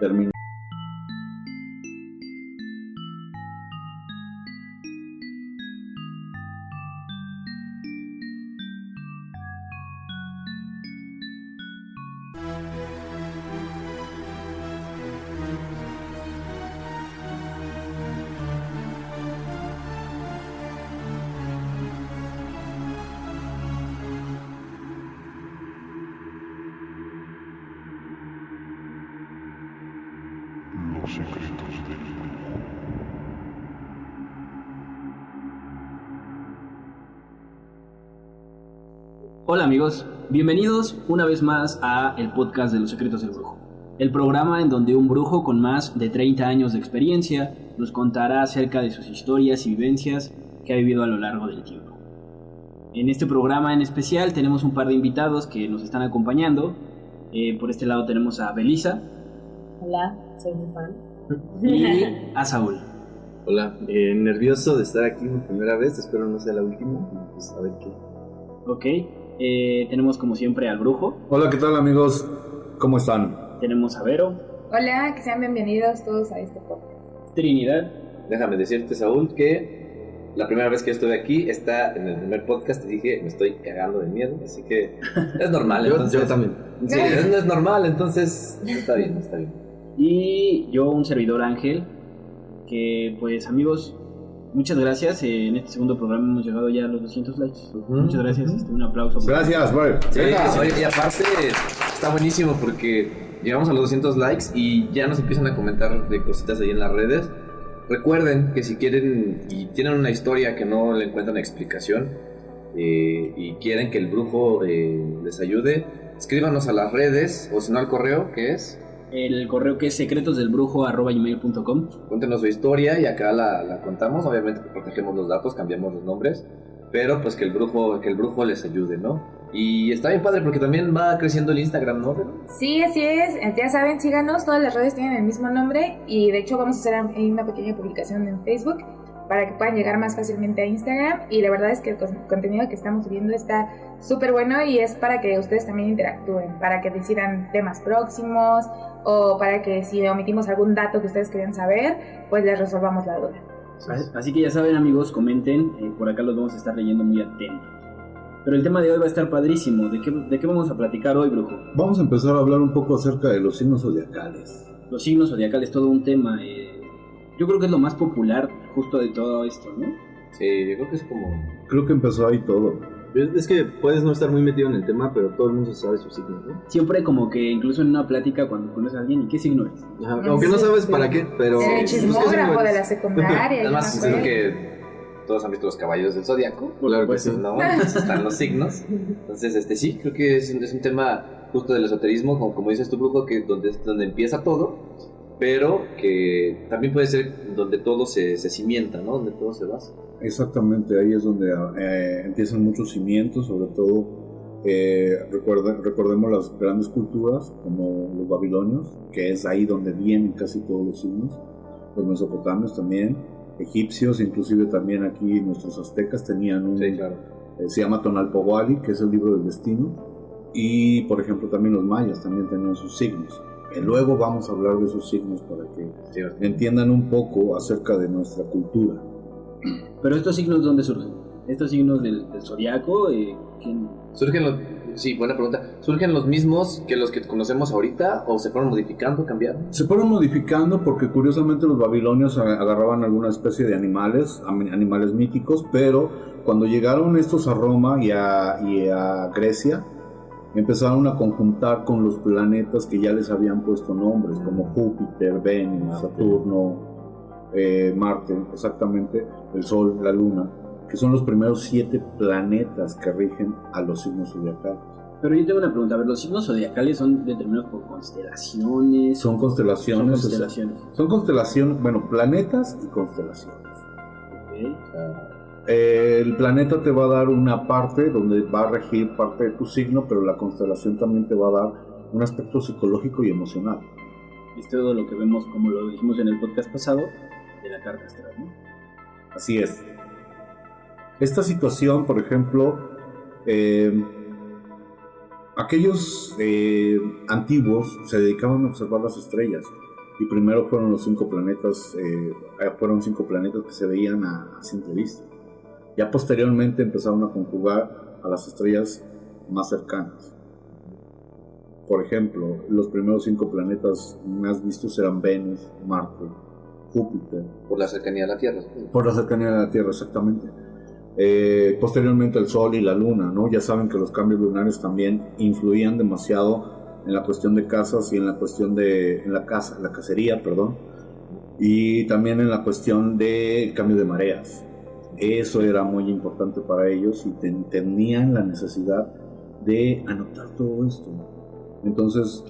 terminó. Los secretos del brujo. Hola amigos, bienvenidos una vez más a el podcast de Los Secretos del Brujo, el programa en donde un brujo con más de 30 años de experiencia nos contará acerca de sus historias y vivencias que ha vivido a lo largo del tiempo. En este programa en especial tenemos un par de invitados que nos están acompañando. Por este lado tenemos a Belisa. Hola, soy muy fan. Y a Saúl. Hola, nervioso de estar aquí por primera vez, espero no sea la última, pues a ver qué. Ok, tenemos como siempre al brujo. Hola, ¿qué tal amigos? ¿Cómo están? Tenemos a Vero. Hola, que sean bienvenidos todos a este podcast. Trinidad. Déjame decirte, Saúl, que la primera vez que estuve aquí, está en el primer podcast, te dije, me estoy cagando de miedo, así que es normal. Yo también. Sí, no es normal, entonces está bien, está bien. Y yo, un servidor Ángel, que pues amigos, muchas gracias. En este segundo programa hemos llegado ya a los 200 likes. Muchas gracias, un aplauso. Gracias, bro. Sí, oye, y aparte está buenísimo porque llegamos a los 200 likes y ya nos empiezan a comentar de cositas ahí en las redes. Recuerden que si quieren y tienen una historia que no le encuentran explicación y quieren que el brujo les ayude, escríbanos a las redes o si no al correo, que es... El correo que es secretosdelbrujo@gmail.com. Cuéntenos su historia y acá la contamos. Obviamente protegemos los datos, cambiamos los nombres, pero pues que el brujo les ayude, ¿no? Y está bien padre porque también va creciendo el Instagram, ¿no? Sí, así es. Ya saben, síganos. Todas las redes tienen el mismo nombre. Y de hecho vamos a hacer ahí una pequeña publicación en Facebook para que puedan llegar más fácilmente a Instagram. Y la verdad es que el contenido que estamos subiendo está súper bueno y es para que ustedes también interactúen, para que decidan temas próximos o para que si omitimos algún dato que ustedes querían saber, pues les resolvamos la duda. Así que ya saben amigos, comenten, por acá los vamos a estar leyendo muy atentos. Pero el tema de hoy va a estar padrísimo. ¿De qué vamos a platicar hoy, brujo? Vamos a empezar a hablar un poco acerca de los signos zodiacales. Los signos zodiacales, todo un tema. Yo creo que es lo más popular justo de todo esto, ¿no? Sí, yo creo que es como... Creo que empezó ahí todo. Es que puedes no estar muy metido en el tema, pero todo el mundo sabe su signo, ¿no? Siempre como que incluso en una plática cuando conoces a alguien, ¿y qué signo eres? Ajá, aunque no sabes para qué, pero... El chismógrafo de la secundaria. Además, creo que todos han visto los caballeros del zodiaco. Claro que sí. ¿No? Entonces están los signos. Entonces, sí, creo que es un tema justo del esoterismo, como dices tú, brujo, que donde empieza todo, pero que también puede ser donde todo se cimienta, ¿no? Donde todo se basa. Exactamente, ahí es donde empiezan muchos cimientos, sobre todo recordemos las grandes culturas como los babilonios, que es ahí donde vienen casi todos los signos, los mesopotamios también, egipcios, inclusive también aquí nuestros aztecas tenían un... Sí, claro. Se llama Tonalpohualli, que es el libro del destino, y por ejemplo también los mayas también tenían sus signos. Luego vamos a hablar de esos signos para que entiendan un poco acerca de nuestra cultura. Pero estos signos, ¿dónde surgen? ¿Estos signos del zodiaco? ¿Quién? Sí, buena pregunta. ¿Surgen los mismos que los que conocemos ahorita o se fueron modificando, cambiaron? Se fueron modificando porque curiosamente los babilonios agarraban alguna especie de animales míticos, pero cuando llegaron estos a Roma y a Grecia, empezaron a conjuntar con los planetas que ya les habían puesto nombres, como Júpiter, Venus, Saturno, Marte, exactamente, el Sol, la Luna, que son los primeros 7 planetas que rigen a los signos zodiacales. Pero yo tengo una pregunta, a ver, ¿los signos zodiacales son determinados por constelaciones? Son constelaciones. Son constelaciones, bueno, planetas y constelaciones. Okay. El planeta te va a dar una parte donde va a regir parte de tu signo, pero la constelación también te va a dar un aspecto psicológico y emocional. Es todo lo que vemos, como lo dijimos en el podcast pasado, de la carta astral, ¿no? Así es. Esta situación, por ejemplo, aquellos antiguos se dedicaban a observar las estrellas Y primero fueron los 5 planetas, fueron 5 planetas que se veían a simple vista. Ya posteriormente empezaron a conjugar a las estrellas más cercanas. Por ejemplo, los primeros 5 planetas más vistos eran Venus, Marte, Júpiter. Por la cercanía a la Tierra. Por la cercanía de la Tierra, exactamente. Posteriormente el Sol y la Luna, ¿no? Ya saben que los cambios lunares también influían demasiado en la cuestión de casas y en la cuestión de la cacería, perdón, y también en la cuestión del cambio de mareas. Eso era muy importante para ellos y tenían la necesidad de anotar todo esto. Entonces,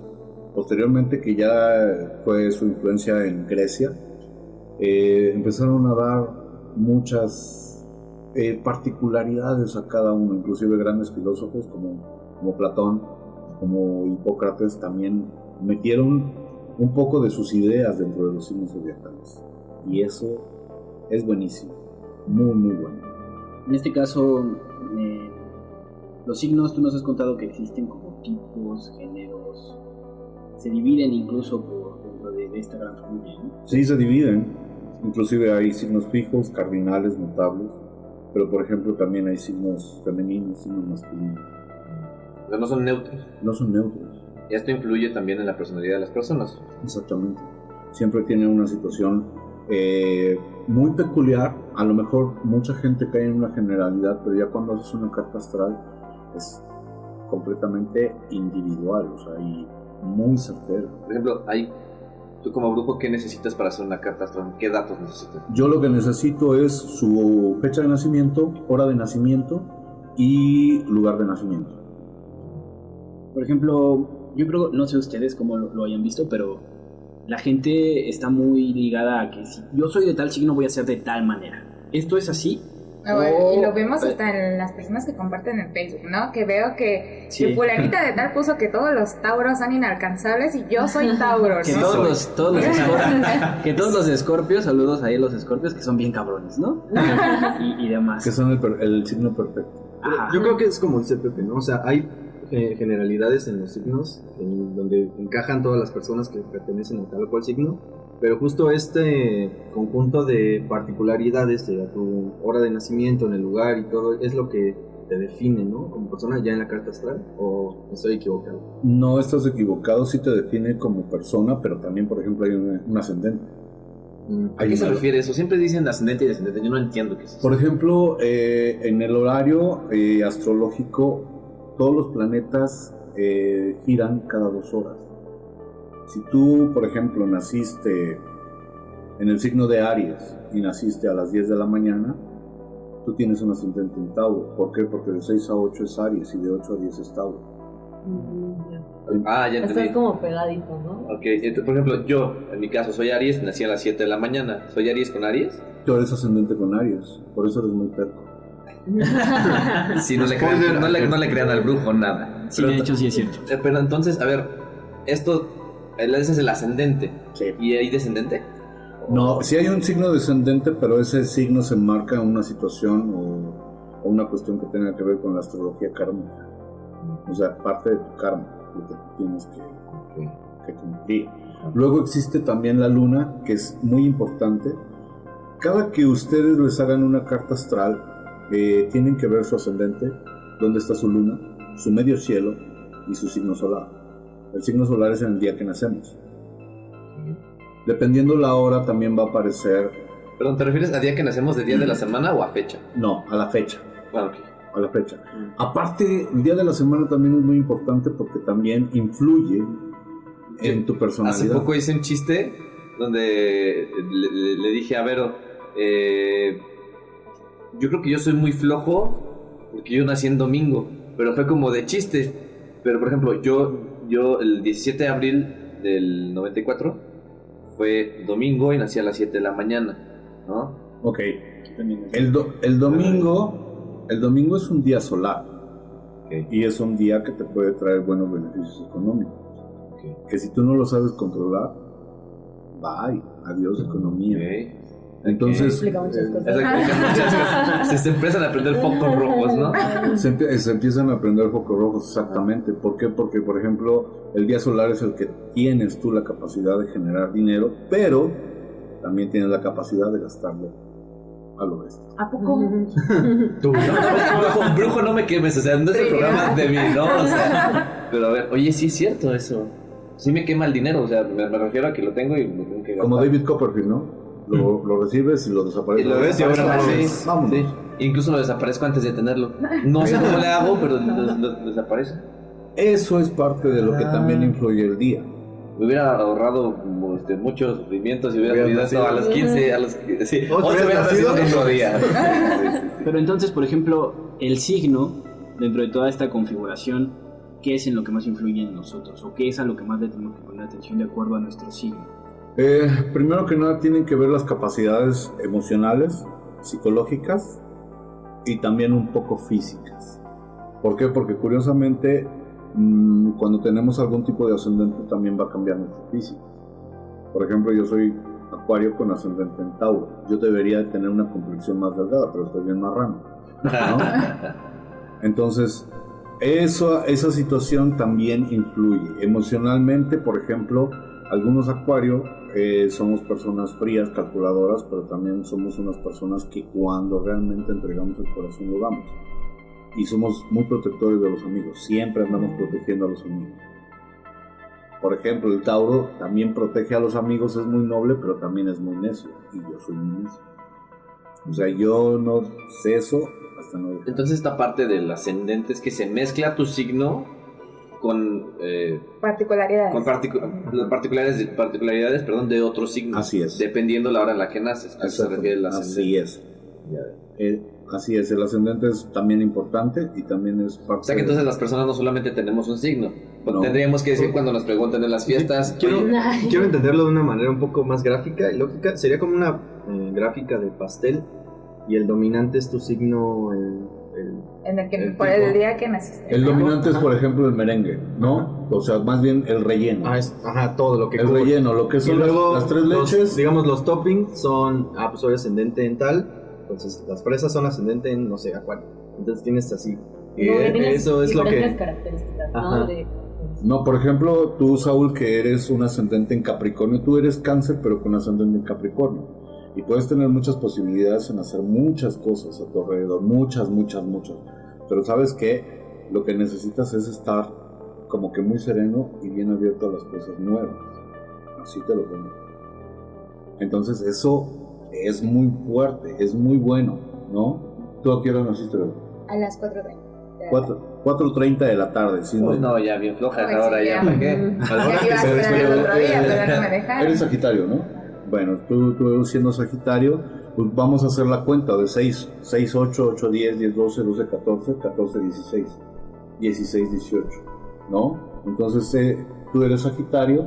posteriormente, que ya fue su influencia en Grecia, empezaron a dar muchas particularidades a cada uno, inclusive grandes filósofos como Platón, como Hipócrates, también metieron un poco de sus ideas dentro de los signos zodiacales. Y eso es buenísimo, muy muy bueno. En este caso, los signos, tú nos has contado que existen como tipos, géneros, se dividen incluso dentro de esta gran familia, ¿no? Sí, se dividen, inclusive hay signos fijos, cardinales, notables, pero por ejemplo también hay signos femeninos, signos masculinos. O sea, no son neutros. No son neutros. Y esto influye también en la personalidad de las personas. Exactamente. Siempre tiene una situación muy peculiar. A lo mejor mucha gente cae en una generalidad, pero ya cuando haces una carta astral es completamente individual, o sea, y muy certero. Por ejemplo, tú como brujo, ¿qué necesitas para hacer una carta astral? ¿Qué datos necesitas? Yo lo que necesito es su fecha de nacimiento, hora de nacimiento y lugar de nacimiento. Por ejemplo, yo creo, no sé ustedes cómo lo hayan visto, pero la gente está muy ligada a que si yo soy de tal signo voy a ser de tal manera. ¿Esto es así? Y lo vemos hasta en las personas que comparten en Facebook, ¿no? Que veo que Sí. fulanita de tal puso que todos los tauros son inalcanzables y yo soy tauro, ¿no? Que que todos los escorpios, saludos ahí a los escorpios, que son bien cabrones, ¿no? y demás. Que son el signo perfecto. Ajá. Yo creo que es como dice Pepe, ¿no? O sea, hay generalidades en los signos en donde encajan todas las personas que pertenecen a tal o cual signo, pero justo este conjunto de particularidades de tu hora de nacimiento, en el lugar y todo, es lo que te define, ¿no? Como persona ya en la carta astral, ¿o estoy equivocado? No estás equivocado, sí te define como persona, pero también, por ejemplo, hay un ascendente. ¿A qué se refiere eso? Siempre dicen ascendente y descendente, yo no entiendo qué es eso. Por ejemplo, en el horario astrológico, todos los planetas giran cada 2 horas. Si tú, por ejemplo, naciste en el signo de Aries y naciste a las 10 de la mañana, tú tienes un ascendente en Tauro. ¿Por qué? Porque de 6 a 8 es Aries y de 8 a 10 es Tauro. Ya entendí. Estás como pegadito, ¿no? Ok, entonces, por ejemplo, yo, en mi caso, soy Aries, nací a las 7 de la mañana. ¿Soy Aries con Aries? Tú eres ascendente con Aries, por eso eres muy terco. Sí, no le crean al brujo nada. Sí, de hecho sí es cierto. Pero entonces, a ver, ese es el ascendente. Sí. ¿Y hay descendente? No, sí hay un signo descendente, pero ese signo se enmarca en una situación o una cuestión que tenga que ver con la astrología kármica. O sea, parte de tu karma, lo que tú tienes que cumplir. Luego existe también la luna, que es muy importante. Cada que ustedes les hagan una carta astral, tienen que ver su ascendente, dónde está su luna, su medio cielo y su signo solar. El signo solar es en el día que nacemos. Dependiendo la hora también va a aparecer... Perdón, ¿te refieres a día que nacemos, de día de la semana o a fecha? No, a la fecha. Bueno, ok. A la fecha. Aparte, el día de la semana también es muy importante porque también influye en tu personalidad. Hace poco hice un chiste donde le dije a Vero, yo creo que yo soy muy flojo porque yo nací en domingo, pero fue como de chiste. Pero por ejemplo, yo el 17 de abril del 94 fue domingo y nací a las 7 de la mañana, ¿no? Ok. El domingo es un día solar. Okay. Y es un día que te puede traer buenos beneficios económicos. Okay. Que si tú no lo sabes controlar, bye, adiós economía. Okay. Entonces, Explica muchas cosas. Exacto, se empiezan a prender focos rojos, ¿no? se empiezan a prender focos rojos, exactamente. ¿Por qué? Porque, por ejemplo, el día solar es el que tienes tú la capacidad de generar dinero, pero también tienes la capacidad de gastarlo a lo bestia. ¿A poco? Tú, Brujo, no me quemes, o sea, no es el programa de mí, ¿no? O sea, pero a ver, oye, sí es cierto eso. Sí me quema el dinero, o sea, me refiero a que lo tengo y lo tengo que gastar. Como David Copperfield, ¿no? Lo recibes y lo desapareces. Y lo ves y ahora Vámonos. sí, Vámonos. sí. Incluso lo desaparezco antes de tenerlo. No sé cómo le hago, pero lo desaparece. Eso es parte de lo que también influye el día. Me hubiera ahorrado muchos sufrimientos y hubiera vivido esto a los 15, sí. O se hubiera nacido otro día. Pero entonces, por ejemplo, el signo, dentro de toda esta configuración, ¿qué es en lo que más influye en nosotros? ¿O qué es a lo que más le tenemos que poner atención de acuerdo a nuestro signo? Primero que nada tienen que ver las capacidades emocionales, psicológicas y también un poco físicas. ¿Por qué? Porque curiosamente cuando tenemos algún tipo de ascendente también va a cambiar nuestro físico. Por ejemplo, yo soy Acuario con ascendente en Tauro. Yo debería tener una complexión más delgada, pero estoy bien marrano, ¿no? Entonces, esa situación también influye. Emocionalmente, por ejemplo, algunos Acuario somos personas frías, calculadoras, pero también somos unas personas que cuando realmente entregamos el corazón lo damos. Y somos muy protectores de los amigos, siempre andamos protegiendo a los amigos. Por ejemplo, el Tauro también protege a los amigos, es muy noble, pero también es muy necio, y yo soy muy necio. O sea, yo no ceso hasta no... Entonces esta parte del ascendente es que se mezcla tu signo con Particularidades. las particularidades, perdón, de otros signos. Así es. Dependiendo la hora en la que naces. A eso se refiere el ascendente. Así es. Así es, el ascendente es también importante y también es parte. O sea que entonces las personas no solamente tenemos un signo. No. Tendríamos que decir cuando nos preguntan en las fiestas. Quiero entenderlo de una manera un poco más gráfica y lógica. Sería como una gráfica de pastel y el dominante es tu signo, En el que el por tipo. el día que naciste. El dominante es, por ejemplo, el merengue, ¿no? O sea, más bien el relleno. todo lo que El cubre. relleno, lo que Y son luego las tres leches. digamos, los toppings son, pues soy ascendente en tal, entonces las fresas son ascendente en, no sé, Acuario. Entonces tienes así. Eso es lo diferentes que... características, Ajá. ¿no? No, por ejemplo, tú, Saúl, que eres un ascendente en Capricornio, tú eres Cáncer, pero con ascendente en Capricornio. Y puedes tener muchas posibilidades en hacer muchas cosas a tu alrededor, muchas. Pero ¿sabes qué? Lo que necesitas es estar como que muy sereno y bien abierto a las cosas nuevas. Así te lo pongo. Entonces eso es muy fuerte, es muy bueno, ¿no? ¿Tú a qué hora naciste, bebé? A las 4:30. 4:30 de la tarde, ¿sí? Pues no, ya bien floja Pues ahora sí, ya, ya. ¿para qué? Ya iba a esperar el otro día, pero no me dejaron. Eres Sagitario, ¿no? Bueno, tú siendo Sagitario, pues vamos a hacer la cuenta de 6, 8, 8, 10, 10, 12, 12, 14, 14, 16, 16, 18, ¿no? Entonces tú eres Sagitario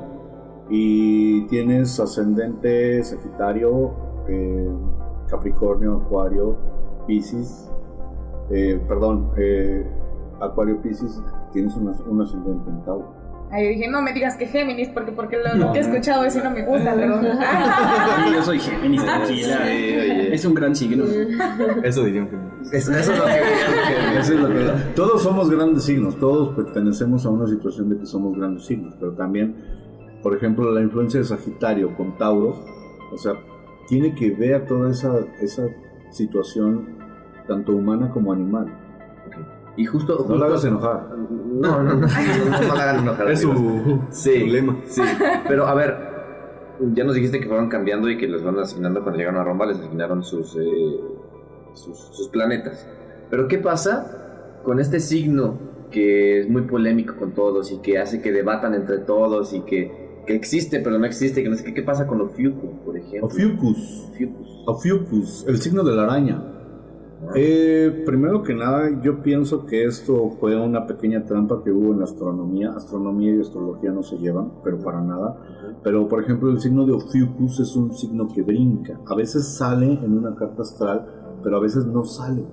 y tienes ascendente Sagitario, Capricornio, Acuario, Piscis, Acuario, Piscis, tienes un ascendente en Tauro. Ay, yo dije, no me digas que Géminis, porque lo que he escuchado eso no me gusta, pero... Yo soy Géminis, tranquila. oye. Es un gran signo. Eso dirían que... Eso es lo que Eso es lo que... Todos somos grandes signos, todos pertenecemos a una situación de que somos grandes signos, pero también, por ejemplo, la influencia de Sagitario con Tauro, o sea, tiene que ver toda esa situación tanto humana como animal. Y justo No la hagas enojar. No la hagan enojar. Es amigos. su lema. Sí, pero a ver, ya nos dijiste que fueron cambiando y que les van asignando cuando llegaron a Roma, les asignaron sus planetas. Pero ¿qué pasa con este signo que es muy polémico con todos y que hace que debatan entre todos y que existe pero no existe, que no sé qué pasa con Ofiuco, por ejemplo? Ophiuchus, el signo de la araña. Primero que nada, yo pienso que esto fue una pequeña trampa que hubo en la astronomía. Astronomía y astrología no se llevan, pero para nada. Pero, por ejemplo, el signo de Ophiuchus es un signo que brinca. A veces sale en una carta astral, pero a veces no sale.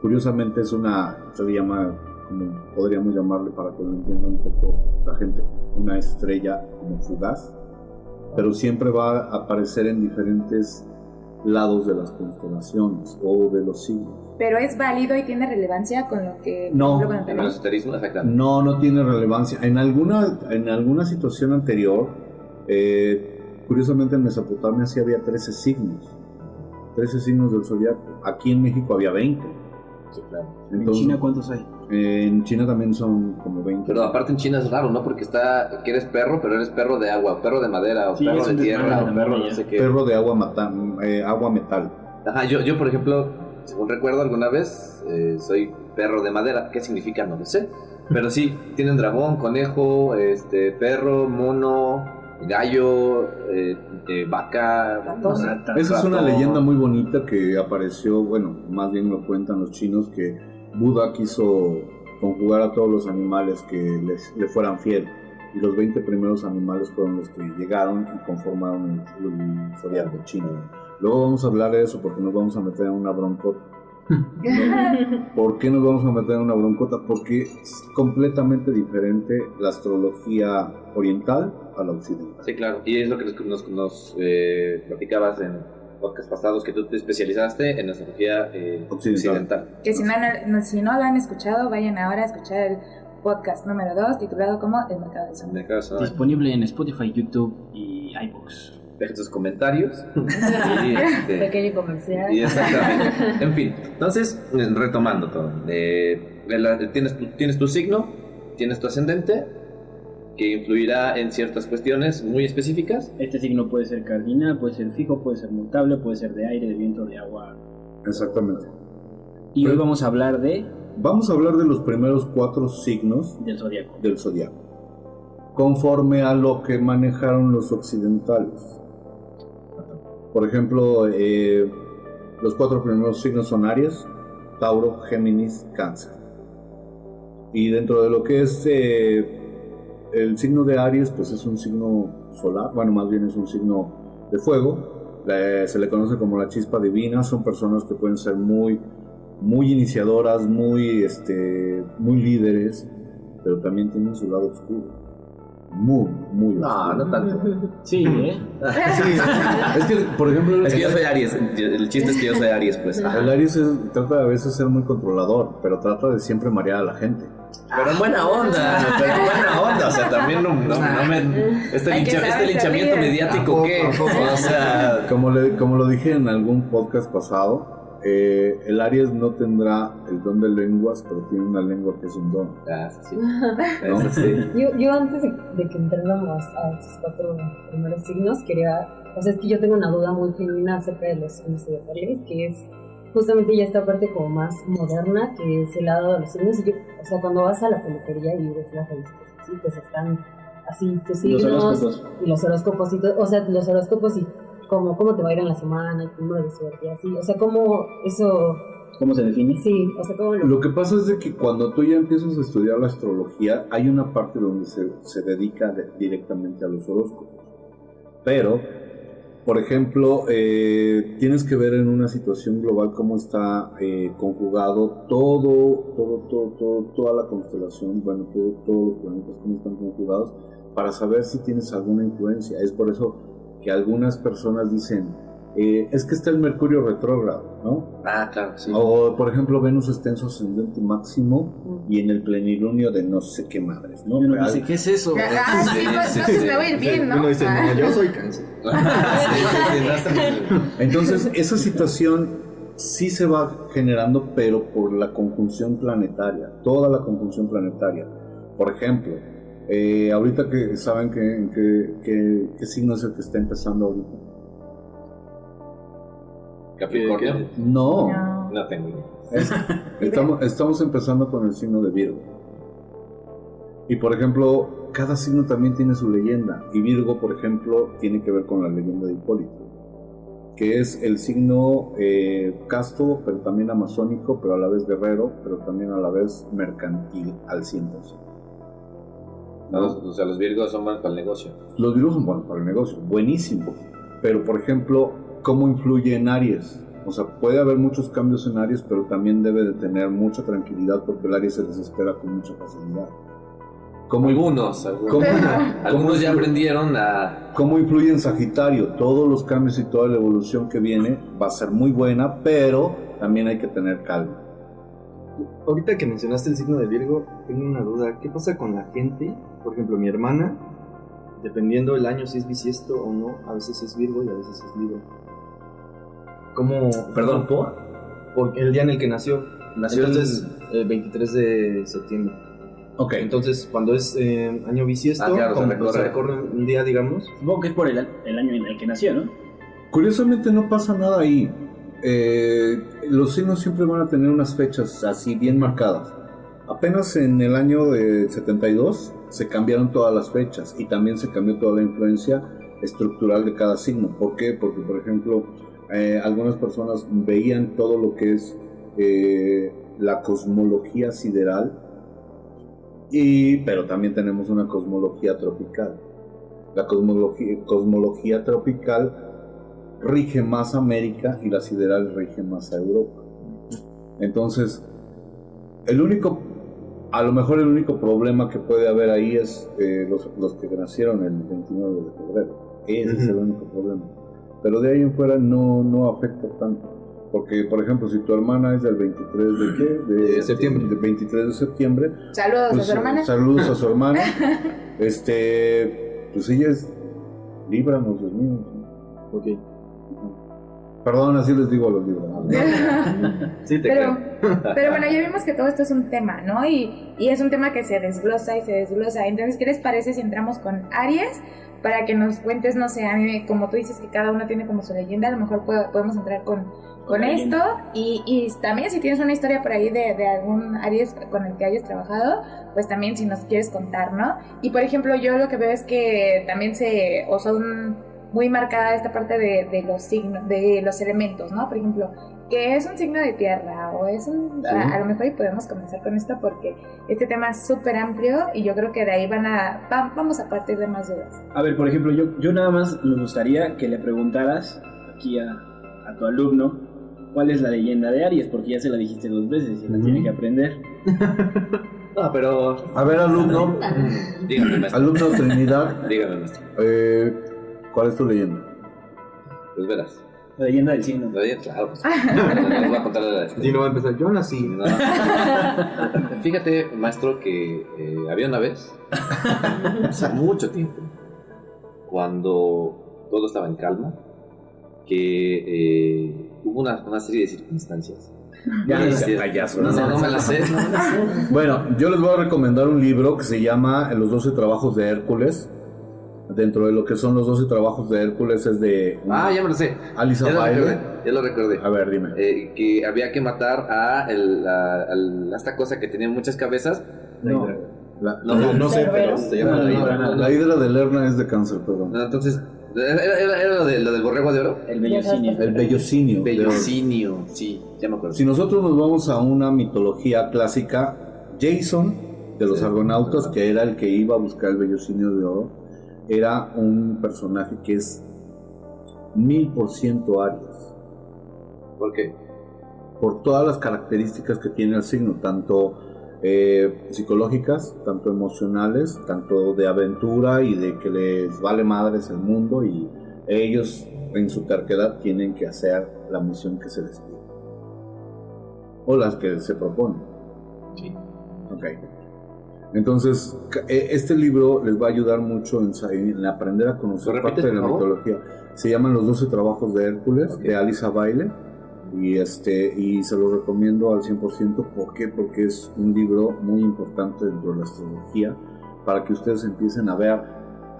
Curiosamente se le llama, como podríamos llamarle para que lo entienda un poco la gente, una estrella como fugaz, pero siempre va a aparecer en diferentes lados de las constelaciones o de los signos. Pero es válido y tiene relevancia con lo que... No. por ejemplo, con En el esoterismo, exactamente. No tiene relevancia. En alguna situación anterior, curiosamente en Mesopotamia sí había 13 signos del zodiaco. Aquí en México había 20. Sí, claro. Entonces, ¿En China cuántos hay? En China también son como 20. Pero aparte en China es raro, ¿no? Porque está que eres perro, pero eres perro de agua, perro de madera, o Sí, perro es de un tierra, desmadre o perro también, no sé qué. Perro de agua metal. Ajá, yo por ejemplo, según recuerdo alguna vez, soy perro de madera. ¿Qué significa? No lo sé. Pero sí, tienen dragón, conejo, perro, mono, gallo, vaca, no sé. Esa es una ratón. leyenda muy bonita que apareció, bueno, más bien lo cuentan los chinos, que Buda quiso conjugar a todos los animales que le fueran fiel. Y los 20 primeros animales fueron los que llegaron y conformaron el zodiaco chino. Luego vamos a hablar de eso porque nos vamos a meter en una broncota. ¿Por qué nos vamos a meter en una broncota? Porque es completamente diferente la astrología oriental a la occidental. Sí, claro. Y es lo que nos platicabas en podcasts pasados, que tú te especializaste en astrología occidental. Que si no lo han escuchado, vayan ahora a escuchar el podcast número 2, titulado como El Mercado del Sonido. Mercado sonoro. Disponible en Spotify, YouTube y iVoox. Dejen sus comentarios. Pequeño comercial. Y exactamente. En fin, entonces, retomando todo. Tienes tu signo, tienes tu ascendente, que influirá en ciertas cuestiones muy específicas. Este signo puede ser cardinal, puede ser fijo, puede ser mutable, puede ser de aire, de viento, de agua. Exactamente. Y hoy vamos a hablar Vamos a hablar de los primeros 4 signos del zodiaco. del zodiaco, conforme a lo que manejaron los occidentales. Por ejemplo, los 4 primeros signos son Aries, Tauro, Géminis, Cáncer. Y dentro de lo que es el signo de Aries, pues es un signo solar, bueno, más bien es un signo de fuego. Se le conoce como la chispa divina. Son personas que pueden ser muy iniciadoras, muy líderes, pero también tienen su lado oscuro. Muy No, oscuro. no tanto. Sí, ¿eh? Sí, es que, por ejemplo, Es que yo soy Aries. El chiste es que yo soy Aries, pues. el Aries trata a veces de ser muy controlador, pero trata de siempre marear a la gente. Pero en buena onda, o sea, también no me... Este Hay que saber linchamiento salir. mediático, ¿qué? O sea... Como lo dije en algún podcast pasado, el Aries no tendrá el don de lenguas, pero tiene una lengua que es un don. Sí. ¿No? Eso sí. Yo antes de que entráramos a estos 4 primeros signos, o sea, es que yo tengo una duda muy genuina acerca de los signos zodiacales, que es justamente ya esta parte como más moderna, que es el lado de los signos. Y o sea, cuando vas a la peluquería y ves las revistas, ¿sí? Pues están así tus signos y los horóscopos, o sea, los horóscopos y cómo te va a ir en la semana, el número de suerte, así, o sea, cómo eso... ¿Cómo se define? Sí, o sea, cómo Lo que pasa es de que cuando tú ya empiezas a estudiar la astrología, hay una parte donde se dedica directamente a los horóscopos. Pero, por ejemplo, tienes que ver en una situación global cómo está conjugado toda la constelación, bueno, todos los planetas, cómo están conjugados, para saber si tienes alguna influencia. Es por eso que algunas personas dicen, es que está el Mercurio retrógrado, ¿no? Ah, claro, sí. O, por ejemplo, Venus está en su ascendente máximo y en el plenilunio de no sé qué madres, ¿no? Y uno dice, ¿qué es eso? Sí, pues entonces me voy a ir bien, ¿no? Uno dice, no, yo soy Cáncer. Entonces, esa situación sí se va generando, pero por la conjunción planetaria, toda la conjunción planetaria. Por ejemplo, ahorita que saben qué signo es el que está empezando ahorita. Capricornio. No, No tengo idea. estamos empezando con el signo de Virgo. Y por ejemplo, cada signo también tiene su leyenda. Y Virgo, por ejemplo, tiene que ver con la leyenda de Hipólito, que es el signo casto, pero también amazónico, pero a la vez guerrero, pero también a la vez mercantil al 100%. O sea, los Virgos son buenos para el negocio. Los Virgos son buenos para el negocio, buenísimos. Pero por ejemplo, ¿cómo influye en Aries? O sea, puede haber muchos cambios en Aries, pero también debe de tener mucha tranquilidad porque el Aries se desespera con mucha facilidad. ¿Cómo, Algunos ya aprendieron a... ¿Cómo influye en Sagitario? Todos los cambios y toda la evolución que viene va a ser muy buena, pero también hay que tener calma. Ahorita que mencionaste el signo de Virgo, tengo una duda. ¿Qué pasa con la gente? Por ejemplo, mi hermana, dependiendo del año si es bisiesto o no, a veces es Virgo y a veces es Libra. ¿Cómo? Perdón, ¿por? Porque el día en el que nació. Nació Entonces, el 23 de septiembre. Ok. Entonces, cuando es año bisiesto, claro, como se recorre un día, digamos. Supongo que es por el año en el que nació, ¿no? Curiosamente no pasa nada ahí. Los signos siempre van a tener unas fechas así bien marcadas. Apenas en el año de 72 se cambiaron todas las fechas y también se cambió toda la influencia estructural de cada signo. ¿Por qué? Porque, por ejemplo, algunas personas veían todo lo que es la cosmología sideral, pero también tenemos una cosmología tropical. La cosmología tropical rige más a América y la sideral rige más a Europa. Entonces, a lo mejor el único problema que puede haber ahí es los que nacieron el 29 de febrero. Ese es el único problema. Pero de ahí en fuera no afecta tanto. Porque, por ejemplo, si tu hermana es del 23 de qué? De septiembre. Del 23 de septiembre. Saludos Pues, a su hermana. Saludos a su hermana. Pues ella es líbranos, Dios mío. Ok. Perdón, así les digo a los libros. Sí, te Pero creo. bueno, ya vimos que todo esto es un tema, ¿no? Y es un tema que se desglosa y se desglosa. Entonces, ¿qué les parece si entramos con Aries? Para que nos cuentes, no sé, a mí, como tú dices que cada uno tiene como su leyenda, a lo mejor podemos entrar con esto. Y también si tienes una historia por ahí de algún Aries con el que hayas trabajado, pues también si nos quieres contar, ¿no? Y por ejemplo, yo lo que veo es que también son muy marcada esta parte de los signos, de los elementos, ¿no? Por ejemplo, que es un signo de tierra o es un... Sí. A lo mejor y podemos comenzar con esto porque este tema es súper amplio y yo creo que de ahí vamos a partir de más dudas. A ver, por ejemplo, yo nada más me gustaría que le preguntaras aquí a tu alumno cuál es la leyenda de Aries, porque ya se la dijiste 2 veces y la tiene que aprender. No, pero... A ver, alumno. Dígame, maestro. Alumno Trinidad. Dígame, maestro. ¿Cuál es tu leyenda? Pues verás. La leyenda del signo. Claro, pues. No les voy a contar la historia. Y no va a empezar. Yo nací. No. Fíjate, maestro, que había una vez, hace mucho tiempo, cuando todo estaba en calma, que hubo una serie de circunstancias. Ya No, no no, seas payaso. no me la sé. Bueno, yo les voy a recomendar un libro que se llama Los 12 trabajos de Hércules. Dentro de lo que son los 12 trabajos de Hércules es de Ya me lo sé. Alisa Ya Baile. lo recordé. A ver, dime. Que había que matar a esta cosa que tenía muchas cabezas. No. No sé, pero se llama la hidra. La hidra de Lerna es de cáncer, perdón. No, entonces, ¿era lo del borrego de oro? El vellocinio. El bellocinio. Bellocinio, sí, ya me acuerdo. Si nosotros nos vamos a una mitología clásica, Jason de los Argonautas, que era el que iba a buscar el bellocinio de oro, era un personaje que es 1000% Aries. ¿Por qué? Por todas las características que tiene el signo, tanto psicológicas, tanto emocionales, tanto de aventura y de que les vale madres el mundo y ellos en su terquedad tienen que hacer la misión que se les pide o las que se proponen. Sí. Ok. Entonces, este libro les va a ayudar mucho en aprender a conocer ¿Lo parte repites, de la por favor? mitología. Se llaman Los 12 trabajos de Hércules, Ok. de Alisa Baile. Y se lo recomiendo al 100%. ¿Por qué? Porque es un libro muy importante dentro de la astrología para que ustedes empiecen a ver.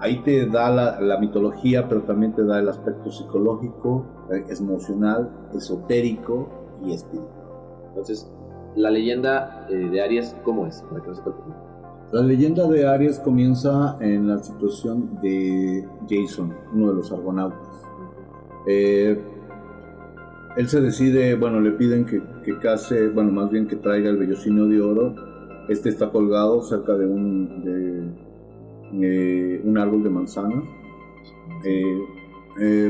Ahí te da la mitología, pero también te da el aspecto psicológico, emocional, esotérico y espiritual. Entonces, la leyenda de Aries, ¿cómo es? Para que no se preocupen. La leyenda de Aries comienza en la situación de Jason, uno de los argonautas. Él se decide, le piden que case, más bien que traiga el vellocinio de oro. Este está colgado cerca de un árbol de manzanas,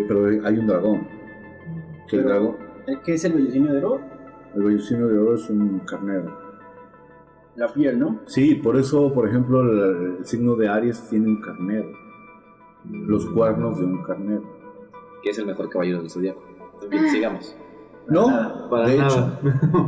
pero hay un dragón. El dragón, ¿Qué es el vellocinio de oro? el vellocinio de oro es un carnero. La piel, ¿no? Sí, por eso, por ejemplo, el signo de Aries tiene un carnero. Los cuernos de un carnero. Que es el mejor caballero del zodiaco. En fin, sigamos. No, Para de nada. hecho.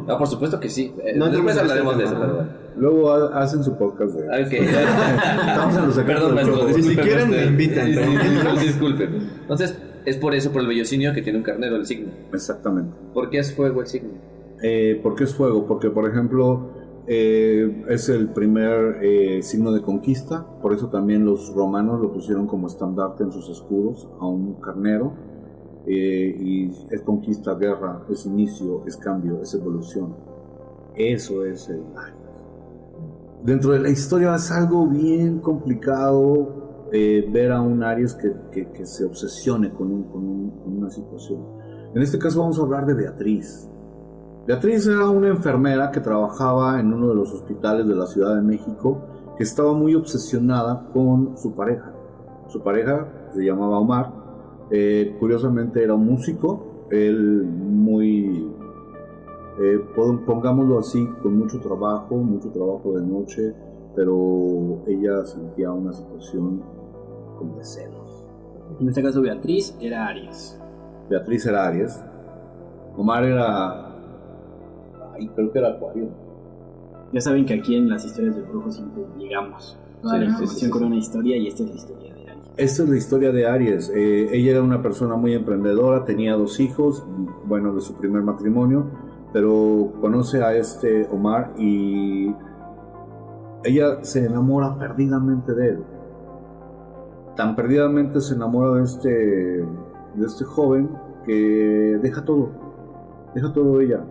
No, por supuesto que sí. No Después tenemos hablaremos de ese eso, tema. pero bueno. Luego hacen su podcast de... Ok. Estamos en los secretos Perdón, del maestro. grupo. Disculpe, Si quieren, me invitan, Sí, pero- disculpen. Entonces, es por eso, por el vellocinio que tiene un carnero el signo. Exactamente. ¿Por qué es fuego el signo? ¿Por qué es fuego? Porque, por ejemplo, es el primer signo de conquista. Por eso también los romanos lo pusieron como estandarte en sus escudos a un carnero. Y es conquista, guerra, es inicio, es cambio, es evolución. Eso es el Aries. Dentro de la historia es algo bien complicado ver a un Aries que se obsesione con una situación. En este caso vamos a hablar de Beatriz. Beatriz era una enfermera que trabajaba en uno de los hospitales de la Ciudad de México, que estaba muy obsesionada con su pareja. Su pareja se llamaba Omar. Curiosamente era un músico, él muy, pongámoslo así, con mucho trabajo de noche, pero ella sentía una situación como de celos. En este caso Beatriz era Aries. Beatriz era Aries, Omar era, creo que era Acuario. Ya saben que aquí en las historias del brujo siempre llegamos toda la información con una historia, y esta es la historia de Aries. Esta es la historia de Aries. Ella era una persona muy emprendedora, tenía 2 hijos, bueno, de su primer matrimonio, pero conoce a este Omar y ella se enamora perdidamente de él. Tan perdidamente se enamora de este joven que deja todo ella.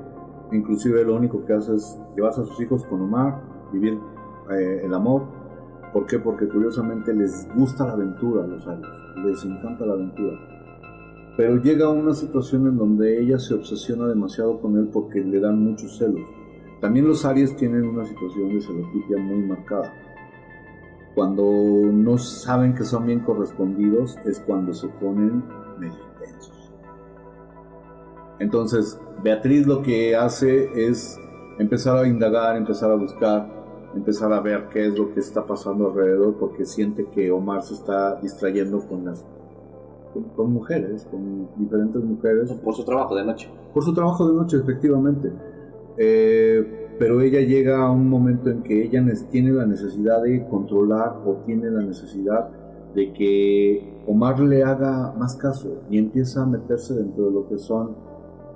Inclusive lo único que hace es llevarse a sus hijos con Omar, vivir el amor. ¿Por qué? Porque curiosamente les gusta la aventura a los Aries, les encanta la aventura. Pero llega una situación en donde ella se obsesiona demasiado con él porque le dan muchos celos. También los Aries tienen una situación de celotipia muy marcada. Cuando no saben que son bien correspondidos es cuando se ponen medio intensos. Entonces, Beatriz lo que hace es empezar a indagar, empezar a buscar, empezar a ver qué es lo que está pasando alrededor, porque siente que Omar se está distrayendo con mujeres, con diferentes mujeres. Por su trabajo de noche. Por su trabajo de noche, efectivamente. Pero ella llega a un momento en que ella tiene la necesidad de controlar, o tiene la necesidad de que Omar le haga más caso, y empieza a meterse dentro de lo que son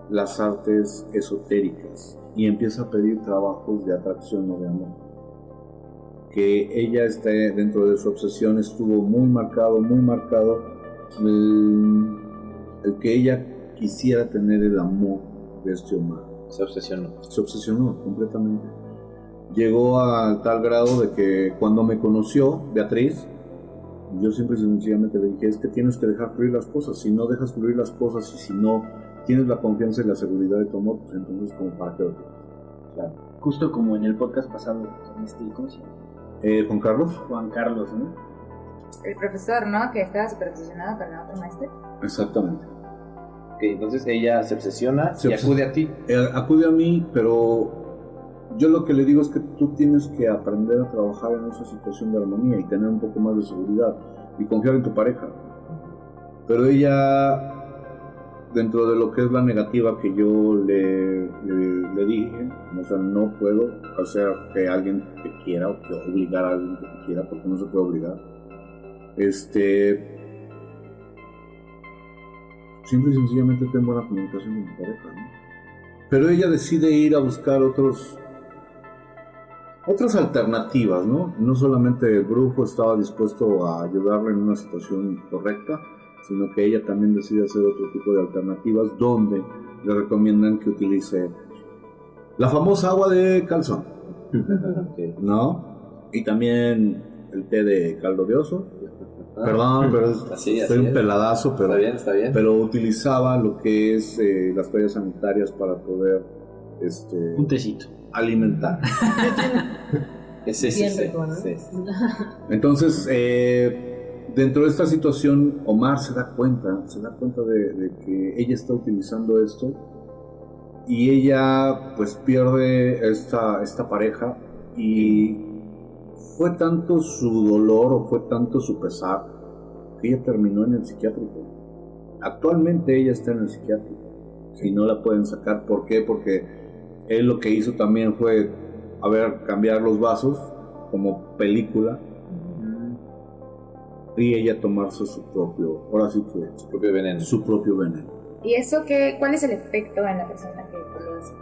las artes esotéricas, y empieza a pedir trabajos de atracción o de amor. Que ella esté dentro de su obsesión, estuvo muy marcado el que ella quisiera tener el amor de este Omar. Se obsesionó Completamente. Llegó a tal grado de que cuando me conoció Beatriz, yo siempre sencillamente le dije: es que tienes que dejar fluir las cosas. Si no dejas fluir las cosas y si no tienes la confianza y la seguridad de tu amor, pues entonces como para qué lo tienes. Claro. Justo como en el podcast pasado con ¿cómo se llama? Juan Carlos. Juan Carlos, ¿no? El profesor, ¿no? Que estaba súper obsesionado con la otra maestra. Exactamente. Ok, entonces ella se obsesiona y acude a ti. Acude a mí, pero yo lo que le digo es que tú tienes que aprender a trabajar en esa situación de armonía y tener un poco más de seguridad y confiar en tu pareja. Pero ella, dentro de lo que es la negativa que yo le dije, o sea, no puedo hacer que alguien te quiera o que obligar a alguien que te quiera, porque no se puede obligar. Simple y sencillamente ten buena comunicación con tu pareja, ¿no? Pero ella decide ir a buscar otras alternativas, ¿no? No solamente el brujo estaba dispuesto a ayudarle en una situación correcta, sino que ella también decide hacer otro tipo de alternativas donde le recomiendan que utilice la famosa agua de calzón, ¿no? Y también el té de caldo de oso. Perdón, pero Así soy un es. peladazo, pero Está bien. pero utilizaba lo que es las toallas sanitarias para poder Un tecito. alimentar. Sí. Bien rico, ¿no? Sí. Entonces, dentro de esta situación, Omar se da cuenta de que ella está utilizando esto, y ella pues pierde esta pareja Y fue tanto su dolor o fue tanto su pesar que ella terminó en el psiquiátrico. Actualmente ella está en el psiquiátrico y no la pueden sacar. ¿Por qué? Porque él lo que hizo también fue, cambiar los vasos como película y ella tomarse su propio, ahora sí que Su propio veneno. su propio veneno. ¿Y eso cuál es el efecto en la persona que lo hace?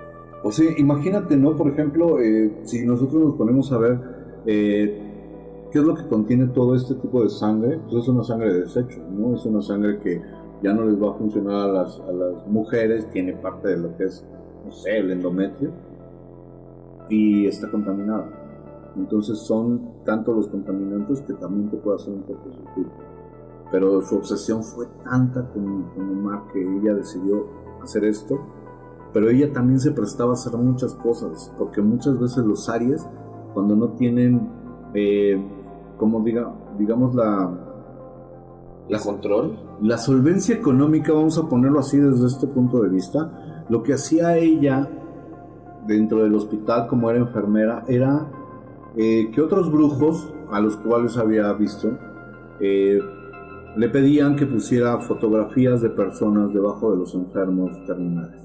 O sea, imagínate, ¿no? Por ejemplo, si nosotros nos ponemos a ver qué es lo que contiene todo este tipo de sangre, pues es una sangre de desecho, ¿no? Es una sangre que ya no les va a funcionar a las mujeres, tiene parte de lo que es, no sé, el endometrio, y está contaminada. Entonces son tanto los contaminantes que también te puede hacer un cortocircuito. Pero su obsesión fue tanta con Omar que ella decidió hacer esto. Pero ella también se prestaba a hacer muchas cosas, porque muchas veces los Aries, cuando no tienen, digamos ¿La control? la solvencia económica, vamos a ponerlo así desde este punto de vista, lo que hacía ella dentro del hospital como era enfermera era que otros brujos a los cuales había visto le pedían que pusiera fotografías de personas debajo de los enfermos terminales.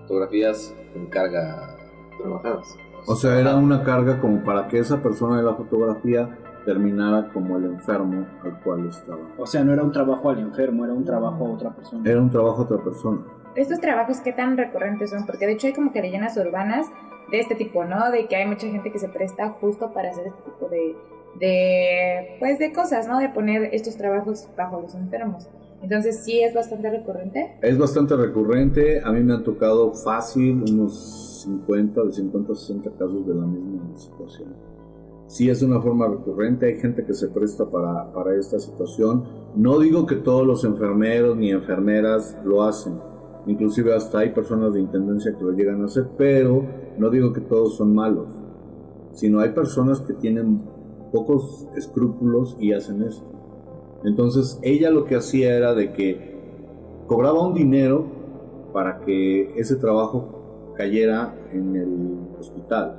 Fotografías con carga trabajadas. O sea, era una carga como para que esa persona de la fotografía terminara como el enfermo al cual estaba. O sea, no era un trabajo al enfermo, era un trabajo a otra persona. Era un trabajo a otra persona. ¿Estos trabajos qué tan recurrentes son? Porque de hecho hay como que leyendas urbanas de este tipo, ¿no? De que hay mucha gente que se presta justo para hacer este tipo de cosas, ¿no? De poner estos trabajos bajo los enfermos. Entonces, ¿sí es bastante recurrente? Es bastante recurrente. A mí me han tocado fácil unos 50 a 60 casos de la misma situación. Sí es una forma recurrente. Hay gente que se presta para esta situación. No digo que todos los enfermeros ni enfermeras lo hacen. Inclusive hasta hay personas de intendencia que lo llegan a hacer, pero no digo que todos son malos, sino hay personas que tienen pocos escrúpulos y hacen esto. Entonces ella lo que hacía era de que cobraba un dinero para que ese trabajo cayera en el hospital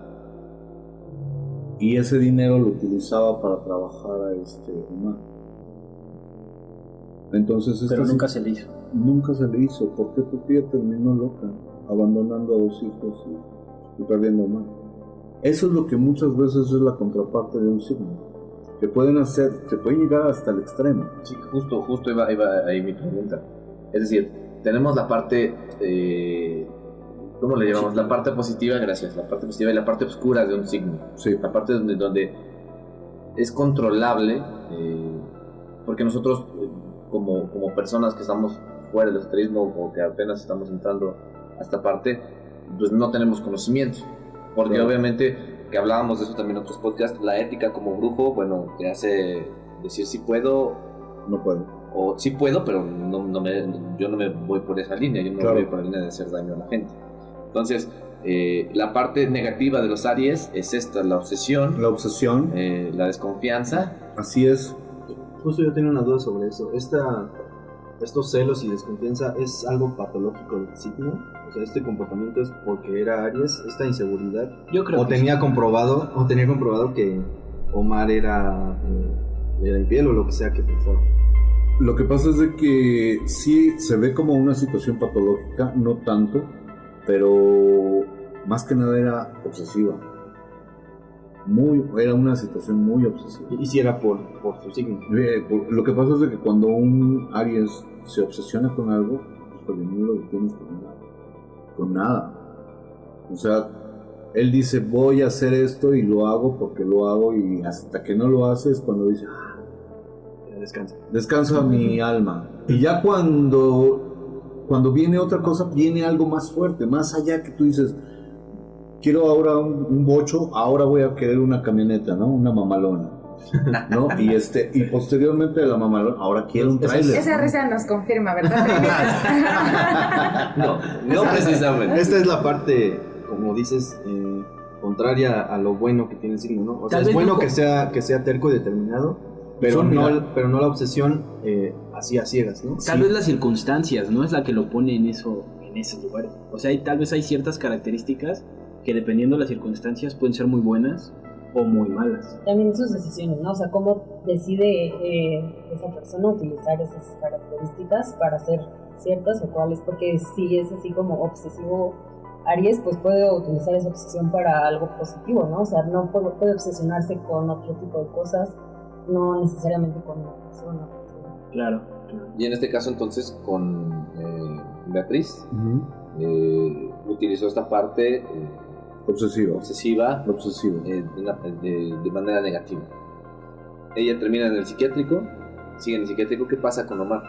y ese dinero lo utilizaba para trabajar a Omar. Entonces pero nunca se le hizo. Nunca se le hizo. ¿Por qué? Porque ella terminó loca, abandonando a 2 hijos y perdiendo a Omar. Eso es lo que muchas veces es la contraparte de un signo. Que pueden llegar hasta el extremo. Sí, justo iba ahí mi pregunta. Es decir, tenemos la parte, ¿cómo le llamamos? La parte positiva, gracias. La parte positiva y la parte oscura de un signo. Sí. La parte donde es controlable, porque nosotros, como personas que estamos fuera del esoterismo o que apenas estamos entrando a esta parte, pues no tenemos conocimiento. Porque claro, obviamente, que hablábamos de eso también en otros podcasts, la ética como brujo, bueno, te hace decir si puedo, no puedo. O sí puedo, pero yo no me voy por esa línea, yo no claro, me voy por la línea de hacer daño a la gente. Entonces, la parte negativa de los Aries es esta, la obsesión, la desconfianza. Así es. Justo yo tenía una duda sobre eso. Estos celos y desconfianza es algo patológico del signo. O sea, este comportamiento es porque era Aries, esta inseguridad. Yo creo que tenía comprobado que Omar era infiel o lo que sea que pensaba. Lo que pasa es de que sí se ve como una situación patológica, no tanto, pero más que nada era obsesiva. Era una situación muy obsesiva. Y si era por su signo. Lo que pasa es de que cuando un Aries se obsesiona con algo, híjole, no lo detienes con nada. O sea, él dice, voy a hacer esto y lo hago porque lo hago, y hasta que no lo hace es cuando dice, descansa mi alma. Y ya cuando viene otra cosa, viene algo más fuerte, más allá, que tú dices, quiero ahora un bocho, ahora voy a querer una camioneta, ¿no? Una mamalona, ¿no? Y posteriormente de la mamalona, ahora quiero un trailer. Esa risa nos confirma, ¿verdad? No precisamente. Esta es la parte, como dices, contraria a lo bueno que tiene el signo, ¿no? O sea, es bueno que sea terco y determinado, pero no la obsesión así a ciegas, ¿no? Tal vez las circunstancias no es la que lo pone en ese lugar. O sea, tal vez hay ciertas características que dependiendo de las circunstancias pueden ser muy buenas o muy malas. También sus decisiones, ¿no? O sea, cómo decide esa persona utilizar esas características para hacer ciertas o cuáles, porque si es así como obsesivo Aries, pues puede utilizar esa obsesión para algo positivo, ¿no? O sea, no puede obsesionarse con otro tipo de cosas, no necesariamente con una persona. Claro. Y en este caso entonces con Beatriz utilizó esta parte Obsesiva. De manera negativa. Ella termina en el psiquiátrico, sigue en el psiquiátrico. ¿Qué pasa con Omar?